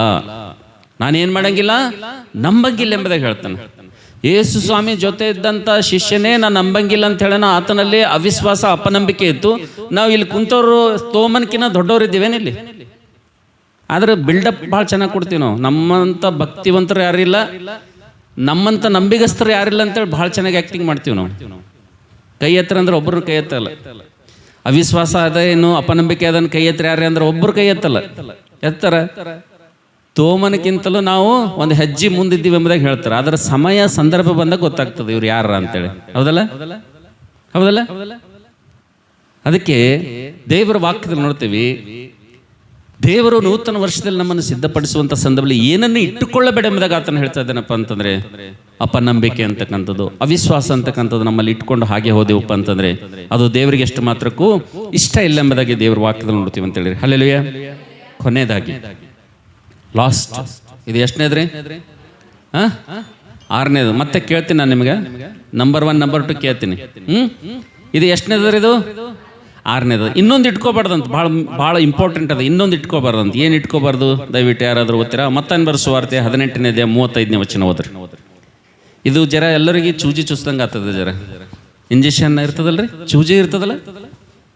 A: ನಾನೇನು ಮಾಡಂಗಿಲ್ಲ, ನಂಬಂಗಿಲ್ಲ ಎಂಬುದಾಗಿ ಹೇಳ್ತಾನೆ. ಯೇಸು ಸ್ವಾಮಿ ಜೊತೆ ಇದ್ದಂಥ ಶಿಷ್ಯನೇ ನಾನು ನಂಬಂಗಿಲ್ಲ ಅಂತ ಹೇಳೋಣ. ಆತನಲ್ಲಿ ಅವಿಶ್ವಾಸ, ಅಪನಂಬಿಕೆ ಇತ್ತು. ನಾವು ಇಲ್ಲಿ ಕುಂತವರು ತೋಮನ್ಕಿನ್ನ ದೊಡ್ಡವರು ಇದ್ದೀವೇನಿಲ್ಲಿ. ಆದರೆ ಬಿಲ್ಡಪ್ ಭಾಳ ಚೆನ್ನಾಗಿ ಕೊಡ್ತೀವಿ ನಾವು. ನಮ್ಮಂಥ ಭಕ್ತಿವಂತರು ಯಾರಿಲ್ಲ, ನಮ್ಮಂಥ ನಂಬಿಗಸ್ತರು ಯಾರಿಲ್ಲ ಅಂತೇಳಿ ಭಾಳ ಚೆನ್ನಾಗಿ ಆ್ಯಕ್ಟಿಂಗ್ ಮಾಡ್ತೀವಿ ನಾವು. ಕೈ ಎತ್ತರ ಅಂದ್ರೆ ಒಬ್ಬರು ಕೈ ಎತ್ತಲ್ಲ. ಅವಿಶ್ವಾಸ ಅದ ಏನು ಅಪನಂಬಿಕೆ ಅದನ್ನು ಕೈ ಎತ್ತರ ಯಾರೇ ಅಂದ್ರೆ ಒಬ್ಬರು ಕೈ ಎತ್ತಲ್ಲ. ಎತ್ತರ ತೋಮನಕ್ಕಿಂತಲೂ ನಾವು ಒಂದು ಹೆಜ್ಜೆ ಮುಂದಿದ್ದೀವಿ ಎಂಬುದಾಗಿ ಹೇಳ್ತಾರೆ. ಅದರ ಸಮಯ ಸಂದರ್ಭ ಬಂದಾಗ ಗೊತ್ತಾಗ್ತದೆ ಇವ್ರು ಯಾರ ಅಂತೇಳಿ. ಹೌದಲ್ಲ? ಹೌದಲ್ಲ? ಅದಕ್ಕೆ ದೇವರ ವಾಕ್ಯದಲ್ಲಿ ನೋಡ್ತೀವಿ, ದೇವರು ನೂತನ ವರ್ಷದಲ್ಲಿ ನಮ್ಮನ್ನು ಸಿದ್ಧಪಡಿಸುವಂಥ ಸಂದರ್ಭದಲ್ಲಿ ಏನನ್ನು ಇಟ್ಟುಕೊಳ್ಳಬೇಡ ಎಂಬುದಾಗಿ ಆತನ ಹೇಳ್ತಾ ಇದ್ದೇನಪ್ಪ ಅಂತಂದ್ರೆ, ಅಪನಂಬಿಕೆ ಅಂತಕ್ಕಂಥದ್ದು, ಅವಿಶ್ವಾಸ ಅಂತಕ್ಕಂಥದ್ದು ನಮ್ಮಲ್ಲಿ ಇಟ್ಕೊಂಡು ಹಾಗೆ ಹೋದೆವಪ್ಪ ಅಂತಂದ್ರೆ ಅದು ದೇವರಿಗೆ ಎಷ್ಟು ಮಾತ್ರಕ್ಕೂ ಇಷ್ಟ ಇಲ್ಲ ಎಂಬುದಾಗಿ ದೇವರ ವಾಕ್ಯದಲ್ಲಿ ನೋಡ್ತೀವಿ ಅಂತ ಹೇಳಿ. ಹಲ್ಲೆಲೂಯಾ. ಕೊನೆಯದಾಗಿ ಲಾಸ್ಟ್, ಇದು ಎಷ್ಟನೇದ್ರಿ? ಆರನೇದು. ಮತ್ತೆ ಕೇಳ್ತೀನಿ ನಾನು ನಿಮಗೆ, ನಂಬರ್ 1 ನಂಬರ್ 2 ಕೇಳ್ತೀನಿ. ಇದು ಎಷ್ಟನೇದ್ರಿ? ಇದು ಆರನೇದು. ಇನ್ನೊಂದು ಇಟ್ಕೋಬಾರ್ದಂತ, ಭಾಳ ಇಂಪಾರ್ಟೆಂಟ್ ಅದ. ಇನ್ನೊಂದು ಇಟ್ಕೋಬಾರ್ದಂತ. ಏನು ಇಟ್ಕೋಬಾರ್ದು? ದಯವಿಟ್ಟು ಯಾರಾದರೂ ಓದ್ತೀರಾ? ಮತ್ತೊಂದು ಬರೋ ಸುವಾರ್ತೆ 18ನೇ ಅಧ್ಯಾಯ 35ನೇ ವಚನ ಓದ್ರಿ. ಇದು ಜರ ಎಲ್ಲರಿಗೆ ಚೂಜಿ ಚುಚ್ದಂಗೆ ಆಗ್ತದೆ. ಜರ ಇಂಜೆಕ್ಷನ್ ಇರ್ತದಲ್ರಿ, ಚೂಜಿ ಇರ್ತದಲ್ಲ,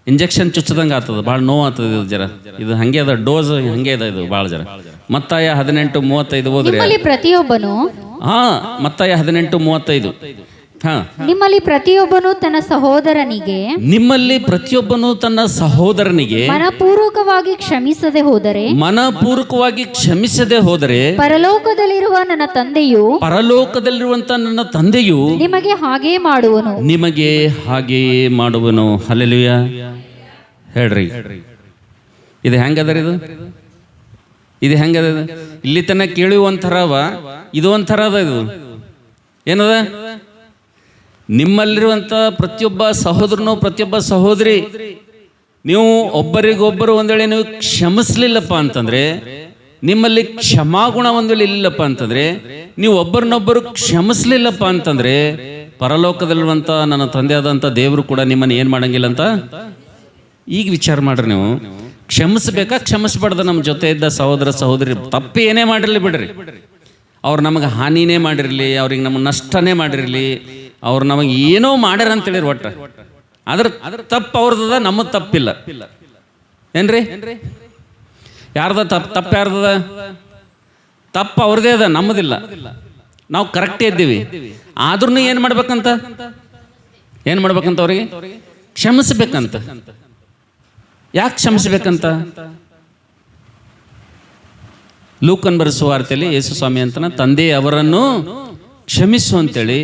A: ಇಂಜೆಕ್ಷನ್ ಚುಚ್ಚದಂಗೆ ಆಗ್ತದೆ, ಭಾಳ ನೋವು ಆಗ್ತದೆ. ಇದು ಜರ ಇದು ಹಂಗೆ ಅದ, ಡೋಸ್ ಹಂಗೆ ಅದ. ಇದು ಭಾಳ ಜರ. ಮತ್ತಾಯ 18:35 ಓದ್ರಿ.
B: ಪ್ರತಿಯೊಬ್ಬನು
A: ಮತ್ತಾಯ 18:35.
B: ನಿಮ್ಮಲ್ಲಿ ಪ್ರತಿಯೊಬ್ಬನು ತನ್ನ ಸಹೋದರನಿಗೆ ಮನಪೂರ್ವಕವಾಗಿ ಕ್ಷಮಿಸದೆ ಹೋದರೆ ಪರಲೋಕದಲ್ಲಿರುವಂತ ನನ್ನ ತಂದೆಯು ನಿಮಗೆ ಹಾಗೆಯೇ ಮಾಡುವನು.
A: ಹಲ್ಲೆಲೂಯಾ. ಹೇಳ್ರಿ, ಇದು ಹೆಂಗದ? ಇದು ಹೆಂಗದ? ಇಲ್ಲಿ ತನಕ ಕೇಳಿ ಒಂಥರವ, ಇದು ಒಂಥರ ಅದ. ಇದು ಏನದ? ನಿಮ್ಮಲ್ಲಿರುವಂಥ ಪ್ರತಿಯೊಬ್ಬ ಸಹೋದರನು, ಪ್ರತಿಯೊಬ್ಬ ಸಹೋದರಿ, ನೀವು ಒಬ್ಬರಿಗೊಬ್ಬರು ಒಂದೇಳೆ ನೀವು ಕ್ಷಮಿಸ್ಲಿಲ್ಲಪ್ಪ ಅಂತಂದ್ರೆ, ನಿಮ್ಮಲ್ಲಿ ಕ್ಷಮಾಗುಣ ಒಂದೇಳೆ ಇಲ್ಲಪ್ಪ ಅಂತಂದ್ರೆ, ನೀವು ಒಬ್ಬರನ್ನೊಬ್ಬರು ಕ್ಷಮಿಸ್ಲಿಲ್ಲಪ್ಪ ಅಂತಂದ್ರೆ ಪರಲೋಕದಲ್ಲಿರುವಂಥ ನನ್ನ ತಂದೆ ಆದಂಥ ದೇವರು ಕೂಡ ನಿಮ್ಮನ್ನು ಏನು ಮಾಡಂಗಿಲ್ಲ ಅಂತ ಈಗ ವಿಚಾರ ಮಾಡ್ರಿ. ನೀವು ಕ್ಷಮಿಸ್ಬೇಕಾ ಕ್ಷಮಿಸ್ಬಾರ್ದು? ನಮ್ಮ ಜೊತೆ ಇದ್ದ ಸಹೋದರ ಸಹೋದರಿ ತಪ್ಪು ಏನೇ ಮಾಡಿರಲಿ ಬಿಡ್ರಿ, ಅವ್ರು ನಮಗೆ ಹಾನಿನೇ ಮಾಡಿರಲಿ, ಅವ್ರಿಗೆ ನಮಗೆ ನಷ್ಟನೇ ಮಾಡಿರಲಿ, ಅವ್ರು ನಮಗೆ ಏನೋ ಮಾಡ್ಯಾರ ಅಂತೇಳಿರಿ, ಒಟ್ಟು ಅದ್ರ ತಪ್ಪು ಅವ್ರದದ, ನಮ್ಮದು ತಪ್ಪಿಲ್ಲ ಏನ್ರಿ? ಯಾರ್ದ ತಪ್ಪು ಯಾರ್ದದ? ತಪ್ಪು ಅವ್ರದೇ ಅದ, ನಮ್ಮದಿಲ್ಲ. ನಾವು ಕರೆಕ್ಟೇ ಇದ್ದೀವಿ. ಆದ್ರೂ ಏನು ಮಾಡ್ಬೇಕಂತ ಅವ್ರಿಗೆ ಕ್ಷಮಿಸ್ಬೇಕಂತ. ಯಾಕೆ ಕ್ಷಮಿಸ್ಬೇಕಂತ? ಲೂಕನ್ ಬರೆದ ಸುವಾರ್ತೆಯಲ್ಲಿ ಯೇಸು ಸ್ವಾಮಿ ಅಂತನ ತಂದೆ ಅವರನ್ನು ಕ್ಷಮಿಸು ಅಂತೇಳಿ,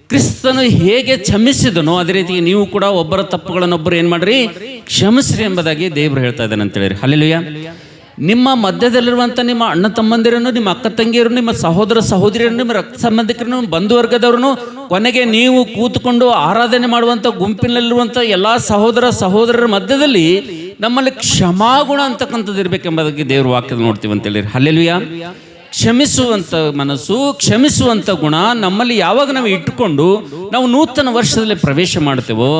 A: ಕ್ರಿಸ್ತನು ಹೇಗೆ ಕ್ಷಮಿಸಿದನೋ ಅದೇ ರೀತಿ ನೀವು ಕೂಡ ಒಬ್ಬರ ತಪ್ಪುಗಳನ್ನೊಬ್ಬರು ಏನು ಮಾಡ್ರಿ, ಕ್ಷಮಿಸ್ರಿ ಎಂಬುದಾಗಿ ದೇವರು ಹೇಳ್ತಾ ಇದ್ದಾನೆ ಅಂತೇಳಿ. ಹಲ್ಲೆಲೂಯಾ. ನಿಮ್ಮ ಮಧ್ಯದಲ್ಲಿರುವಂಥ ನಿಮ್ಮ ಅಣ್ಣ ತಮ್ಮಂದಿರನ್ನು, ನಿಮ್ಮ ಅಕ್ಕ ತಂಗಿಯರು, ನಿಮ್ಮ ಸಹೋದರ ಸಹೋದರಿಯರನ್ನು, ನಿಮ್ಮ ರಕ್ತ ಸಂಬಂಧಿಕರನ್ನು, ಬಂಧುವರ್ಗದವರನ್ನು, ಕೊನೆಗೆ ನೀವು ಕೂತ್ಕೊಂಡು ಆರಾಧನೆ ಮಾಡುವಂಥ ಗುಂಪಿನಲ್ಲಿರುವಂಥ ಎಲ್ಲ ಸಹೋದರ ಸಹೋದರರ ಮಧ್ಯದಲ್ಲಿ ನಮ್ಮಲ್ಲಿ ಕ್ಷಮಾಗುಣ ಅಂತಕ್ಕಂಥದ್ದು ಇರಬೇಕೆಂಬುದಾಗಿ ದೇವ್ರ ವಾಕ್ಯದಲ್ಲಿ ನೋಡ್ತೀವಿ ಅಂತೇಳಿ. ಹಲ್ಲೆಲೂಯಾ. ಕ್ಷಮಿಸುವಂಥ ಮನಸ್ಸು, ಕ್ಷಮಿಸುವಂಥ ಗುಣ ನಮ್ಮಲ್ಲಿ ಯಾವಾಗ ನಾವು ಇಟ್ಟುಕೊಂಡು ನಾವು ನೂತನ ವರ್ಷದಲ್ಲಿ ಪ್ರವೇಶ ಮಾಡ್ತೇವೋ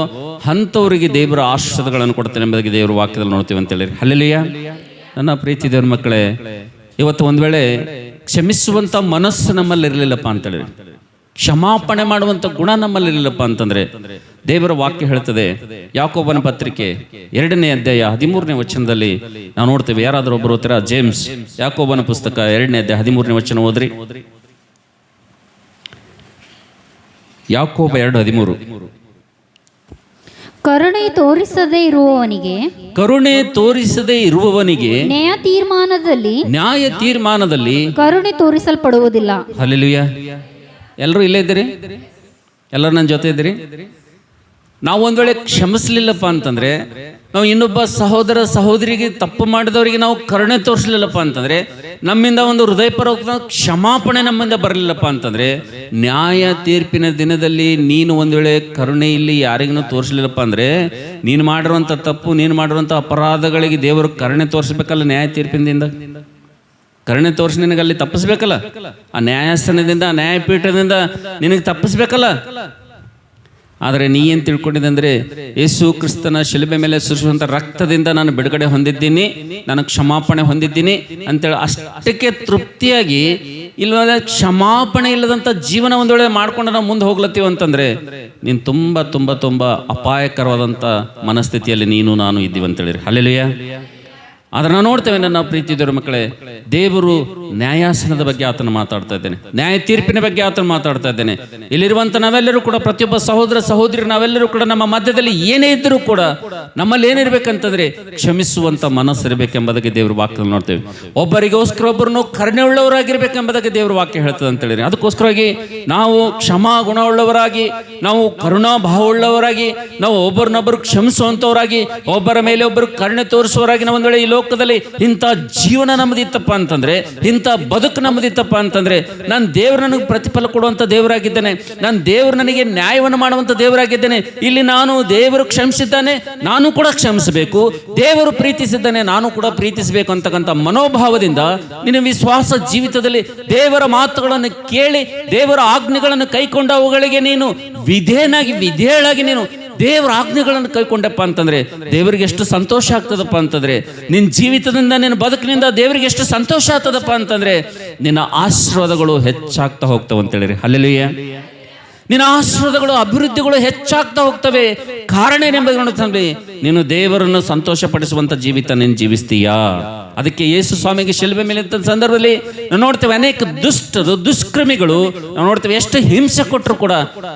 A: ಅಂಥವರಿಗೆ ದೇವರ ಆಶೀರ್ವಾದಗಳನ್ನು ಕೊಡ್ತೇನೆ ಎಂಬುದಾಗಿ ದೇವರ ವಾಕ್ಯದಲ್ಲಿ ನೋಡ್ತೀವಿ ಅಂತೇಳಿ. ಹಲ್ಲೆಲೂಯಾ. ನನ್ನ ಪ್ರೀತಿ ದೇವ್ರ ಮಕ್ಕಳೇ, ಇವತ್ತು ಒಂದು ವೇಳೆ ಕ್ಷಮಿಸುವಂಥ ಮನಸ್ಸು ನಮ್ಮಲ್ಲಿ ಇರಲಿಲ್ಲಪ್ಪ ಅಂತೇಳಿ, ಕ್ಷಮಾಪಣೆ ಮಾಡುವಂಥ ಗುಣ ನಮ್ಮಲ್ಲಿ ಇರಲಿಲ್ಲಪ್ಪ ಅಂತಂದ್ರೆ ದೇವರ ವಾಕ್ಯ ಹೇಳ್ತದೆ, ಯಾಕೋಬನ ಪತ್ರಿಕೆ 2ನೇ ಅಧ್ಯಾಯ 13ನೇ ವಚನದಲ್ಲಿ ನಾವು ನೋಡ್ತೇವೆ. ಯಾರಾದರೂ ಒಬ್ಬರು ಓದ್ತೀರಾ? ಜೇಮ್ಸ್, ಯಾಕೋಬನ ಪುಸ್ತಕ 2ನೇ ಅಧ್ಯಾಯ 13ನೇ ವಚನ ಓದ್ರಿ. ಯಾಕೋಬ 2:13.
B: ಕರುಣೆ ತೋರಿಸದೇ ಇರುವವನಿಗೆ ನ್ಯಾಯ ತೀರ್ಮಾನದಲ್ಲಿ ಕರುಣೆ ತೋರಿಸಲ್ಪಡುವುದಿಲ್ಲ.
A: ಹಲ್ಲೆಲೂಯಾ. ಎಲ್ಲರೂ ಇಲ್ಲೇ ಇದ್ದೀರಿ? ಎಲ್ಲರೂ ನನ್ನ ಜೊತೆ ಇದ್ದೀರಿ? ನಾವು ಒಂದು ವೇಳೆ ಕ್ಷಮಿಸ್ಲಿಲ್ಲಪ್ಪ ಅಂತಂದ್ರೆ ನಾವು ಇನ್ನೊಬ್ಬ ಸಹೋದರ ಸಹೋದರಿಗೆ ತಪ್ಪು ಮಾಡಿದವರಿಗೆ ನಾವು ಕರುಣೆ ತೋರಿಸಲಿಲ್ಲಪ್ಪ ಅಂತಂದರೆ, ನಮ್ಮಿಂದ ಒಂದು ಹೃದಯಪೂರ್ವಕ ಕ್ಷಮಾಪಣೆ ನಮ್ಮಿಂದ ಬರಲಿಲ್ಲಪ್ಪ ಅಂತಂದರೆ, ನ್ಯಾಯ ತೀರ್ಪಿನ ದಿನದಲ್ಲಿ ನೀನು ಒಂದು ವೇಳೆ ಕರುಣೆ ಇಲ್ಲಿ ಯಾರಿಗೂ ತೋರಿಸಲಿಲ್ಲಪ್ಪ ಅಂದರೆ, ನೀನು ಮಾಡಿರುವಂಥ ತಪ್ಪು, ನೀನು ಮಾಡಿರುವಂಥ ಅಪರಾಧಗಳಿಗೆ ದೇವರು ಕರುಣೆ ತೋರಿಸ್ಬೇಕಲ್ಲ. ನ್ಯಾಯ ತೀರ್ಪಿನಿಂದ ಕರುಣೆ ತೋರಿಸಿ ನಿನಗೆ ಅಲ್ಲಿ ತಪ್ಪಿಸ್ಬೇಕಲ್ಲ. ಆ ನ್ಯಾಯಾಸನದಿಂದ, ನ್ಯಾಯಪೀಠದಿಂದ ನಿನಗೆ ತಪ್ಪಿಸ್ಬೇಕಲ್ಲ. ಆದರೆ ನೀ ಏನು ತಿಳ್ಕೊಂಡಿದ್ದೆ ಅಂದರೆ, ಯೇಸು ಕ್ರಿಸ್ತನ ಶಿಲುಬೆ ಮೇಲೆ ಸುರಿಸುವಂಥ ರಕ್ತದಿಂದ ನಾನು ಬಿಡುಗಡೆ ಹೊಂದಿದ್ದೀನಿ, ನಾನು ಕ್ಷಮಾಪಣೆ ಹೊಂದಿದ್ದೀನಿ ಅಂತೇಳಿ ಅಷ್ಟಕ್ಕೆ ತೃಪ್ತಿಯಾಗಿ ಇಲ್ಲದ ಕ್ಷಮಾಪಣೆ ಇಲ್ಲದಂಥ ಜೀವನ ಒಂದು ವೇಳೆ ಮಾಡ್ಕೊಂಡು ನಾವು ಮುಂದೆ ಹೋಗ್ಲತ್ತೀವಿ ಅಂತಂದರೆ, ನೀನು ತುಂಬ ತುಂಬ ತುಂಬ ಅಪಾಯಕರವಾದಂಥ ಮನಸ್ಥಿತಿಯಲ್ಲಿ ನೀನು ನಾನು ಇದ್ದೀವಿ ಅಂತೇಳಿರಿ. ಹಲ್ಲೆಲೂಯಾ. ಆದರೆ ನಾವು ನೋಡ್ತೇವೆ ನನ್ನ ಪ್ರೀತಿ ದೇವರ ಮಕ್ಕಳೇ, ದೇವರು ನ್ಯಾಯಾಸನದ ಬಗ್ಗೆ ಆತನ ಮಾತಾಡ್ತಾ ಇದ್ದೇನೆ, ನ್ಯಾಯ ತೀರ್ಪಿನ ಬಗ್ಗೆ ಆತನ ಮಾತಾಡ್ತಾ ಇದ್ದೇನೆ. ಇಲ್ಲಿರುವಂಥ ನಾವೆಲ್ಲರೂ ಕೂಡ, ಪ್ರತಿಯೊಬ್ಬ ಸಹೋದರ ಸಹೋದರಿ ನಾವೆಲ್ಲರೂ ಕೂಡ ನಮ್ಮ ಮಧ್ಯದಲ್ಲಿ ಏನೇ ಇದ್ದರೂ ಕೂಡ ನಮ್ಮಲ್ಲಿ ಏನಿರ್ಬೇಕಂತಂದ್ರೆ ಕ್ಷಮಿಸುವಂಥ ಮನಸ್ಸಿರಬೇಕೆಂಬುದಕ್ಕೆ ದೇವ್ರ ವಾಕ್ಯದಲ್ಲಿ ನೋಡ್ತೇವೆ. ಒಬ್ಬರಿಗೋಸ್ಕರ ಒಬ್ಬರನ್ನು ಕರುಣೆ ಉಳ್ಳವರಾಗಿರ್ಬೇಕೆಂಬುದಕ್ಕೆ ದೇವ್ರ ವಾಕ್ಯ ಹೇಳ್ತದೆ ಅಂತೇಳಿ, ಅದಕ್ಕೋಸ್ಕರವಾಗಿ ನಾವು ಕ್ಷಮಾ ಗುಣವುಳ್ಳವರಾಗಿ, ನಾವು ಕರುಣಾ ಭಾವವುಳ್ಳವರಾಗಿ, ನಾವು ಒಬ್ಬರನ್ನೊಬ್ಬರು ಕ್ಷಮಿಸುವಂಥವರಾಗಿ, ಒಬ್ಬರ ಮೇಲೆ ಒಬ್ಬರು ಕರುಣೆ ತೋರಿಸುವವರಾಗಿ ನಾವು ಒಂದು ವೇಳೆ ಈ ಲೋಕದಲ್ಲಿ ಇಂಥ ಜೀವನ ನಮ್ಮದಿತ್ತಪ್ಪ ಅಂತಂದ್ರೆ, ಇಂಥ ಬದುಕು ನಮ್ಮದಿತ್ತಪ್ಪ ಅಂತಂದ್ರೆ, ನಾನು ದೇವರು ನನಗೆ ಪ್ರತಿಫಲ ಕೊಡುವಂಥ ದೇವರಾಗಿದ್ದೇನೆ, ನಾನು ದೇವರು ನನಗೆ ನ್ಯಾಯವನ್ನು ಮಾಡುವಂಥ ದೇವರಾಗಿದ್ದೇನೆ. ಇಲ್ಲಿ ನಾನು ದೇವರು ಕ್ಷಮಿಸಿದ್ದಾನೆ, ನಾನು ಕೂಡ ಕ್ಷಮಿಸಬೇಕು, ದೇವರು ಪ್ರೀತಿಸಿದ್ದಾನೆ, ನಾನು ಕೂಡ ಪ್ರೀತಿಸಬೇಕು ಅಂತಕ್ಕಂಥ ಮನೋಭಾವದಿಂದ ನಿನ್ನ ವಿಶ್ವಾಸ ಜೀವಿತದಲ್ಲಿ ದೇವರ ಮಾತುಗಳನ್ನು ಕೇಳಿ, ದೇವರ ಆಜ್ಞೆಗಳನ್ನು ಕೈಕೊಂಡ ಅವುಗಳಿಗೆ ನೀನು ವಿಧೇಯಳಾಗಿ ನೀನು ದೇವರ ಆಜ್ಞೆಗಳನ್ನು ಕೈಕೊಂಡಪ್ಪ ಅಂತಂದ್ರೆ ದೇವರಿಗೆ ಎಷ್ಟು ಸಂತೋಷ ಆಗ್ತದಪ್ಪ ಅಂತಂದ್ರೆ, ನಿನ್ನ ಜೀವಿತದಿಂದ, ನಿನ್ನ ಬದುಕಿನಿಂದ ದೇವರಿಗೆ ಎಷ್ಟು ಸಂತೋಷ ಆಗ್ತದಪ್ಪ ಅಂತಂದ್ರೆ, ನಿನ್ನ ಆಶೀರ್ವಾದಗಳು ಹೆಚ್ಚಾಗ್ತಾ ಹೋಗ್ತವೆ ಅಂತೇಳಿರಿ. ಹಲ್ಲೆಲೂಯಾ. ನಿನ್ನ ಆಶೀರ್ವಾದಗಳು, ಅಭಿವೃದ್ಧಿಗಳು ಹೆಚ್ಚಾಗ್ತಾ ಹೋಗ್ತವೆ. ಕಾರಣ ಏನೆಂಬುದನ್ನು ನೀನು ದೇವರನ್ನು ಸಂತೋಷಪಡಿಸುವಂಥ ಜೀವಿತ ನೀನು ಜೀವಿಸ್ತೀಯಾ? ಅದಕ್ಕೆ ಯೇಸು ಸ್ವಾಮಿಗೆ ಶಿಲುಬೆ ಮೇಲೆ ಸಂದರ್ಭದಲ್ಲಿ ನಾವು ನೋಡ್ತೇವೆ, ಅನೇಕ ದುಷ್ಕರ್ಮಿಗಳು ನಾವು ನೋಡ್ತೇವೆ ಎಷ್ಟು ಹಿಂಸೆ ಕೊಟ್ಟರು ಕೂಡ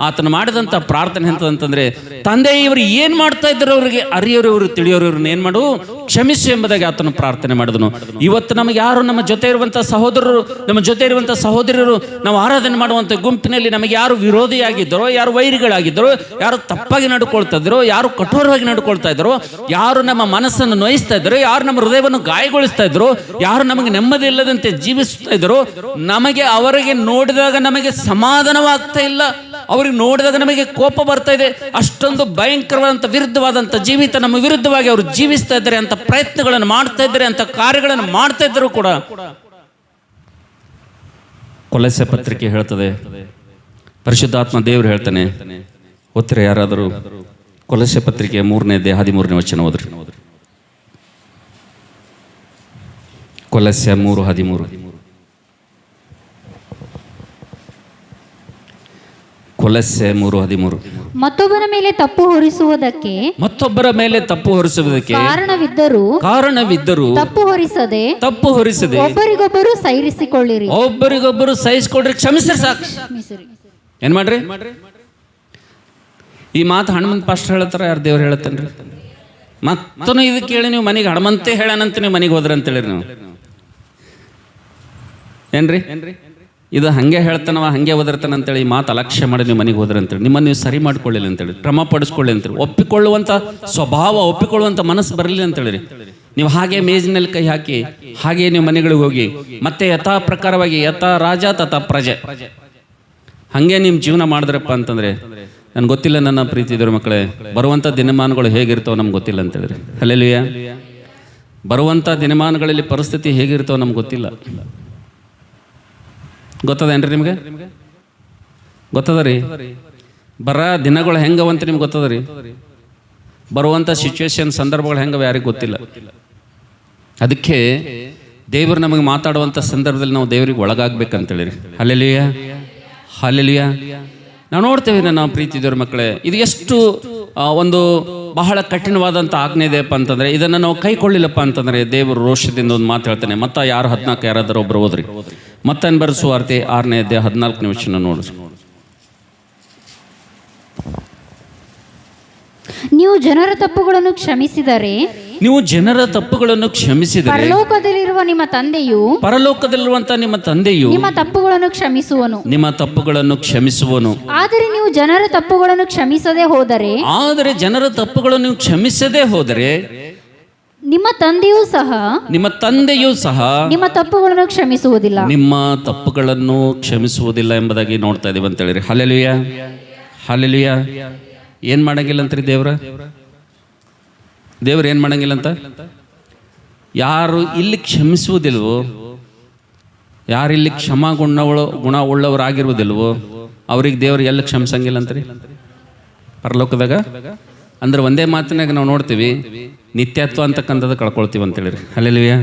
A: ಆತನು ಮಾಡಿದಂಥ ಪ್ರಾರ್ಥನೆ ಎಂತಂತಂದ್ರೆ, ತಂದೆ ಇವರು ಏನು ಮಾಡ್ತಾ ಇದ್ರು ಅವರಿಗೆ ಅರಿಯೋರು ತಿಳಿಯೋರು ಏನು ಮಾಡು, ಕ್ಷಮಿಸು ಎಂಬುದಾಗಿ ಆತನು ಪ್ರಾರ್ಥನೆ ಮಾಡಿದನು. ಇವತ್ತು ನಮಗೆ ಯಾರು ನಮ್ಮ ಜೊತೆ ಇರುವಂಥ ಸಹೋದರರು, ನಮ್ಮ ಜೊತೆ ಇರುವಂಥ ಸಹೋದರರು, ನಾವು ಆರಾಧನೆ ಮಾಡುವಂಥ ಗುಂಪಿನಲ್ಲಿ ನಮಗೆ ಯಾರು ವಿರೋಧಿಯಾಗಿದ್ದರೋ, ಯಾರು ವೈರಿಗಳಾಗಿದ್ದರೋ, ಯಾರು ತಪ್ಪಾಗಿ ನಡ್ಕೊಳ್ತಾ ಇದ್ರು, ಯಾರು ಕಠೋರವಾಗಿ ನಡ್ಕೊಳ್ತಾ ಇದ್ರು, ಯಾರು ನಮ್ಮ ಮನಸ್ಸನ್ನು ನೋಯಿಸ್ತಾ ಇದ್ರು, ಯಾರು ನಮ್ಮ ಹೃದಯವನ್ನು ಗಾಯಗೊಳಿಸ್ತಾ ಇದ್ರು, ಯಾರು ನಮಗೆ ನೆಮ್ಮದಿ ಇಲ್ಲದಂತೆ ಜೀವಿಸ್ತಾ ಇದ್ರು, ನಮಗೆ ಅವರಿಗೆ ನೋಡಿದಾಗ ನಮಗೆ ಸಮಾಧಾನವಾಗ್ತಾ ಇಲ್ಲ, ಅವ್ರಿಗೆ ನೋಡಿದಾಗ ನಮಗೆ ಕೋಪ ಬರ್ತಾ ಇದೆ, ಅಷ್ಟೊಂದು ಭಯಂಕರವಾದಂಥ ವಿರುದ್ಧವಾದಂಥ ಜೀವಿತ ನಮ್ಮ ವಿರುದ್ಧವಾಗಿ ಅವರು ಜೀವಿಸ್ತಾ ಇದ್ದಾರೆ ಅಂತ ಪ್ರಯತ್ನಗಳನ್ನು ಮಾಡ್ತಾ ಇದ್ದಾರೆ, ಅಂತ ಕಾರ್ಯಗಳನ್ನು ಮಾಡ್ತಾ ಇದ್ದರೂ ಕೂಡ ಕೊಲೊಸ್ಸೆ ಪತ್ರಿಕೆ ಹೇಳ್ತದೆ, ಪರಿಶುದ್ಧಾತ್ಮ ದೇವರು ಹೇಳ್ತಾನೆ, ಓದ್ತೀರಾ ಯಾರಾದರೂ? ಕೊಲೊಸ್ಸೆ ಪತ್ರಿಕೆ 3ನೇ ಅಧ್ಯಾಯ 13ನೇ ವಚನ ಓದ್ರಿ. ಕೊಲೊಸ್ಸೆ 3:13. ಕೊಲೊಸ್ಸೆ 3:13.
B: ಮತ್ತೊಬ್ಬರ ಮೇಲೆ ತಪ್ಪು ಹೊರಿಸುವುದಕ್ಕೆ ಕಾರಣವಿದ್ದರೂ ತಪ್ಪು ಹೊರಿಸದೆ ಒಬ್ಬರಿಗೊಬ್ಬರು ಸಹಿಸಿಕೊಳ್ಳಿರಿ,
A: ಕ್ಷಮಿಸ್ರಿ, ಸಾಕು. ಏನ್ ಮಾಡ್ರಿ? ಈ ಮಾತು ಹನುಮಂತ ಪಾಸ್ಟರ್ ಹೇಳ್ತಾರ, ಯಾರು ದೇವ್ರು ಹೇಳತ್ತೇನ್ರಿ? ಮತ್ತೂ ಇದು ಕೇಳಿ ನೀವು ಮನೆಗೆ ಹನುಮಂತೆ ಹೇಳನಂತ ನೀವು ಮನೆಗೆ ಹೋದ್ರಿ ಅಂತೇಳಿರಿ. ನೀವು ಏನ್ರಿ ಇದು ಹಂಗೆ ಹೇಳ್ತಾನವ, ಹಂಗೆ ಓದಿರ್ತಾನೆ ಅಂತೇಳಿ ಈ ಮಾತು ಅಲಕ್ಷ್ಯ ಮಾಡಿ ನೀವು ಮನೆಗೆ ಹೋದ್ರಿ ಅಂತೇಳಿ, ನಿಮ್ಮನ್ನು ನೀವು ಸರಿ ಮಾಡ್ಕೊಳ್ಳಿಲ್ಲ ಅಂತೇಳಿ, ಕ್ರಮ ಪಡಿಸ್ಕೊಳ್ಳಿ ಅಂತೇಳಿ, ಒಪ್ಪಿಕೊಳ್ಳುವಂಥ ಸ್ವಭಾವ, ಒಪ್ಪಿಕೊಳ್ಳುವಂಥ ಮನಸ್ಸು ಬರಲಿಲ್ಲ ಅಂತೇಳಿರಿ. ನೀವು ಹಾಗೆ ಮೇಜಿನಲ್ಲಿ ಕೈ ಹಾಕಿ ಹಾಗೆ ನೀವು ಮನೆಗಳಿಗೆ ಹೋಗಿ ಮತ್ತೆ ಯಥಾ ಪ್ರಕಾರವಾಗಿ ಯಥಾ ರಾಜ ತಥಾ ಪ್ರಜೆ ಹಾಗೆ ನಿಮ್ಮ ಜೀವನ ಮಾಡಿದ್ರಪ್ಪ ಅಂತಂದರೆ, ನನಗೆ ಗೊತ್ತಿಲ್ಲ ನನ್ನ ಪ್ರೀತಿ ಇದ್ರ ಮಕ್ಕಳೇ, ಬರುವಂಥ ದಿನಮಾನಗಳು ಹೇಗಿರ್ತಾವೆ ನಮ್ಗೆ ಗೊತ್ತಿಲ್ಲ ಅಂತೇಳಿರಿ. ಹಲ್ಲೆಲೂಯಾ. ಬರುವಂಥ ದಿನಮಾನಗಳಲ್ಲಿ ಪರಿಸ್ಥಿತಿ ಹೇಗಿರ್ತಾವೆ ನಮ್ಗೆ ಗೊತ್ತಿಲ್ಲ. ಗೊತ್ತದೇನ್ರಿ ನಿಮಗೆ? ಗೊತ್ತದ ರೀ. ದಿನಗಳು ಹೆಂಗವಂತ ನಿಮ್ಗೆ ಗೊತ್ತದ ರೀ. ಬರುವಂಥ ಸಿಚುವೇಶನ್, ಸಂದರ್ಭಗಳು ಹೆಂಗವ ಯಾರಿಗೂ ಗೊತ್ತಿಲ್ಲ. ಅದಕ್ಕೆ ದೇವರು ನಮಗೆ ಮಾತಾಡುವಂಥ ಸಂದರ್ಭದಲ್ಲಿ ನಾವು ದೇವರಿಗೆ ಒಳಗಾಗ್ಬೇಕಂತೇಳಿರಿ. Hallelujah, hallelujah. ನಾವು ನೋಡ್ತೇವೆ ನನ್ನ ಪ್ರೀತಿ ದೇವ್ರ ಮಕ್ಕಳೇ, ಇದು ಎಷ್ಟು ಒಂದು ಬಹಳ ಕಠಿಣವಾದಂಥ ಆಜ್ಞೆ ಇದೆಯಪ್ಪ ಅಂತಂದರೆ, ಇದನ್ನು ನಾವು ಕೈಕೊಳ್ಳಿಲ್ಲಪ್ಪ ಅಂತಂದರೆ ದೇವರು ರೋಷದಿಂದ ಒಂದು ಮಾತು ಹೇಳ್ತಾನೆ. ಮತ್ತ 6:14 ಯಾರಾದರೂ ಒಬ್ಬರು ಓದ್ರಿ. ಮತ್ತೇನು ಬರೆಸು ವಾರ್ತೆ 6ನೇ ಅಧ್ಯಾಯ 14ನೇ ವಚನ ನೋಡ್ರಿ.
B: ನೀವು ಜನರ ತಪ್ಪುಗಳನ್ನು ಕ್ಷಮಿಸಿದರೆ
A: ನೀವು ಜನರ ತಪ್ಪುಗಳನ್ನು ಕ್ಷಮಿಸಿದರೆ
B: ಪರಲೋಕದಲ್ಲಿರುವ ನಿಮ್ಮ ತಂದೆಯು
A: ಪರಲೋಕದಲ್ಲಿರುವಂತ ನಿಮ್ಮ ತಂದೆಯು
B: ನಿಮ್ಮ ತಪ್ಪುಗಳನ್ನು ಕ್ಷಮಿಸುವನು.
A: ನಿಮ್ಮ ತಪ್ಪುಗಳನ್ನು ಕ್ಷಮಿಸುವನು.
B: ಆದರೆ ನೀವು ಜನರ ತಪ್ಪುಗಳನ್ನು ಕ್ಷಮಿಸದೆ ಹೋದರೆ
A: ಆದರೆ ಜನರ ತಪ್ಪುಗಳನ್ನು ನೀವು ಕ್ಷಮಿಸದೇ ಹೋದರೆ
B: ನಿಮ್ಮ ತಂದೆಯೂ ಸಹ ನಿಮ್ಮ ತಪ್ಪುಗಳನ್ನು ಕ್ಷಮಿಸುವುದಿಲ್ಲ.
A: ನಿಮ್ಮ ತಪ್ಪುಗಳನ್ನು ಕ್ಷಮಿಸುವುದಿಲ್ಲ ಎಂಬುದಾಗಿ ನೋಡ್ತಾ ಇದೀವಿ ಅಂತ ಹೇಳಿರಿ. Hallelujah, hallelujah. ಏನ್ ಮಾಡಂಗಿಲ್ಲ ಅಂತ್ರಿ ದೇವ್ರು ಏನ್ ಮಾಡಂಗಿಲ್ಲ ಅಂತ? ಯಾರು ಇಲ್ಲಿ ಕ್ಷಮಿಸುವುದಿಲ್ವೋ, ಯಾರು ಇಲ್ಲಿ ಕ್ಷಮಾ ಗುಣ ಉಳ್ಳವರಾಗಿರುವುದಿಲ್ವೋ ಅವ್ರಿಗೆ ದೇವ್ರು ಎಲ್ಲಿ ಕ್ಷಮಿಸಂಗಿಲ್ಲ ಅಂತ್ರಿ ಪರಲೋಕದಾಗ. ಅಂದ್ರೆ ಒಂದೇ ಮಾತಿನಾಗ ನಾವು ನೋಡ್ತೀವಿ, ನಿತ್ಯತ್ವ ಅಂತಕ್ಕಂಥದ್ದು ಕಳ್ಕೊಳ್ತೀವಿ ಅಂತ ಹೇಳಿರಿ. ಹಲ್ಲೆಲೂಯಾ.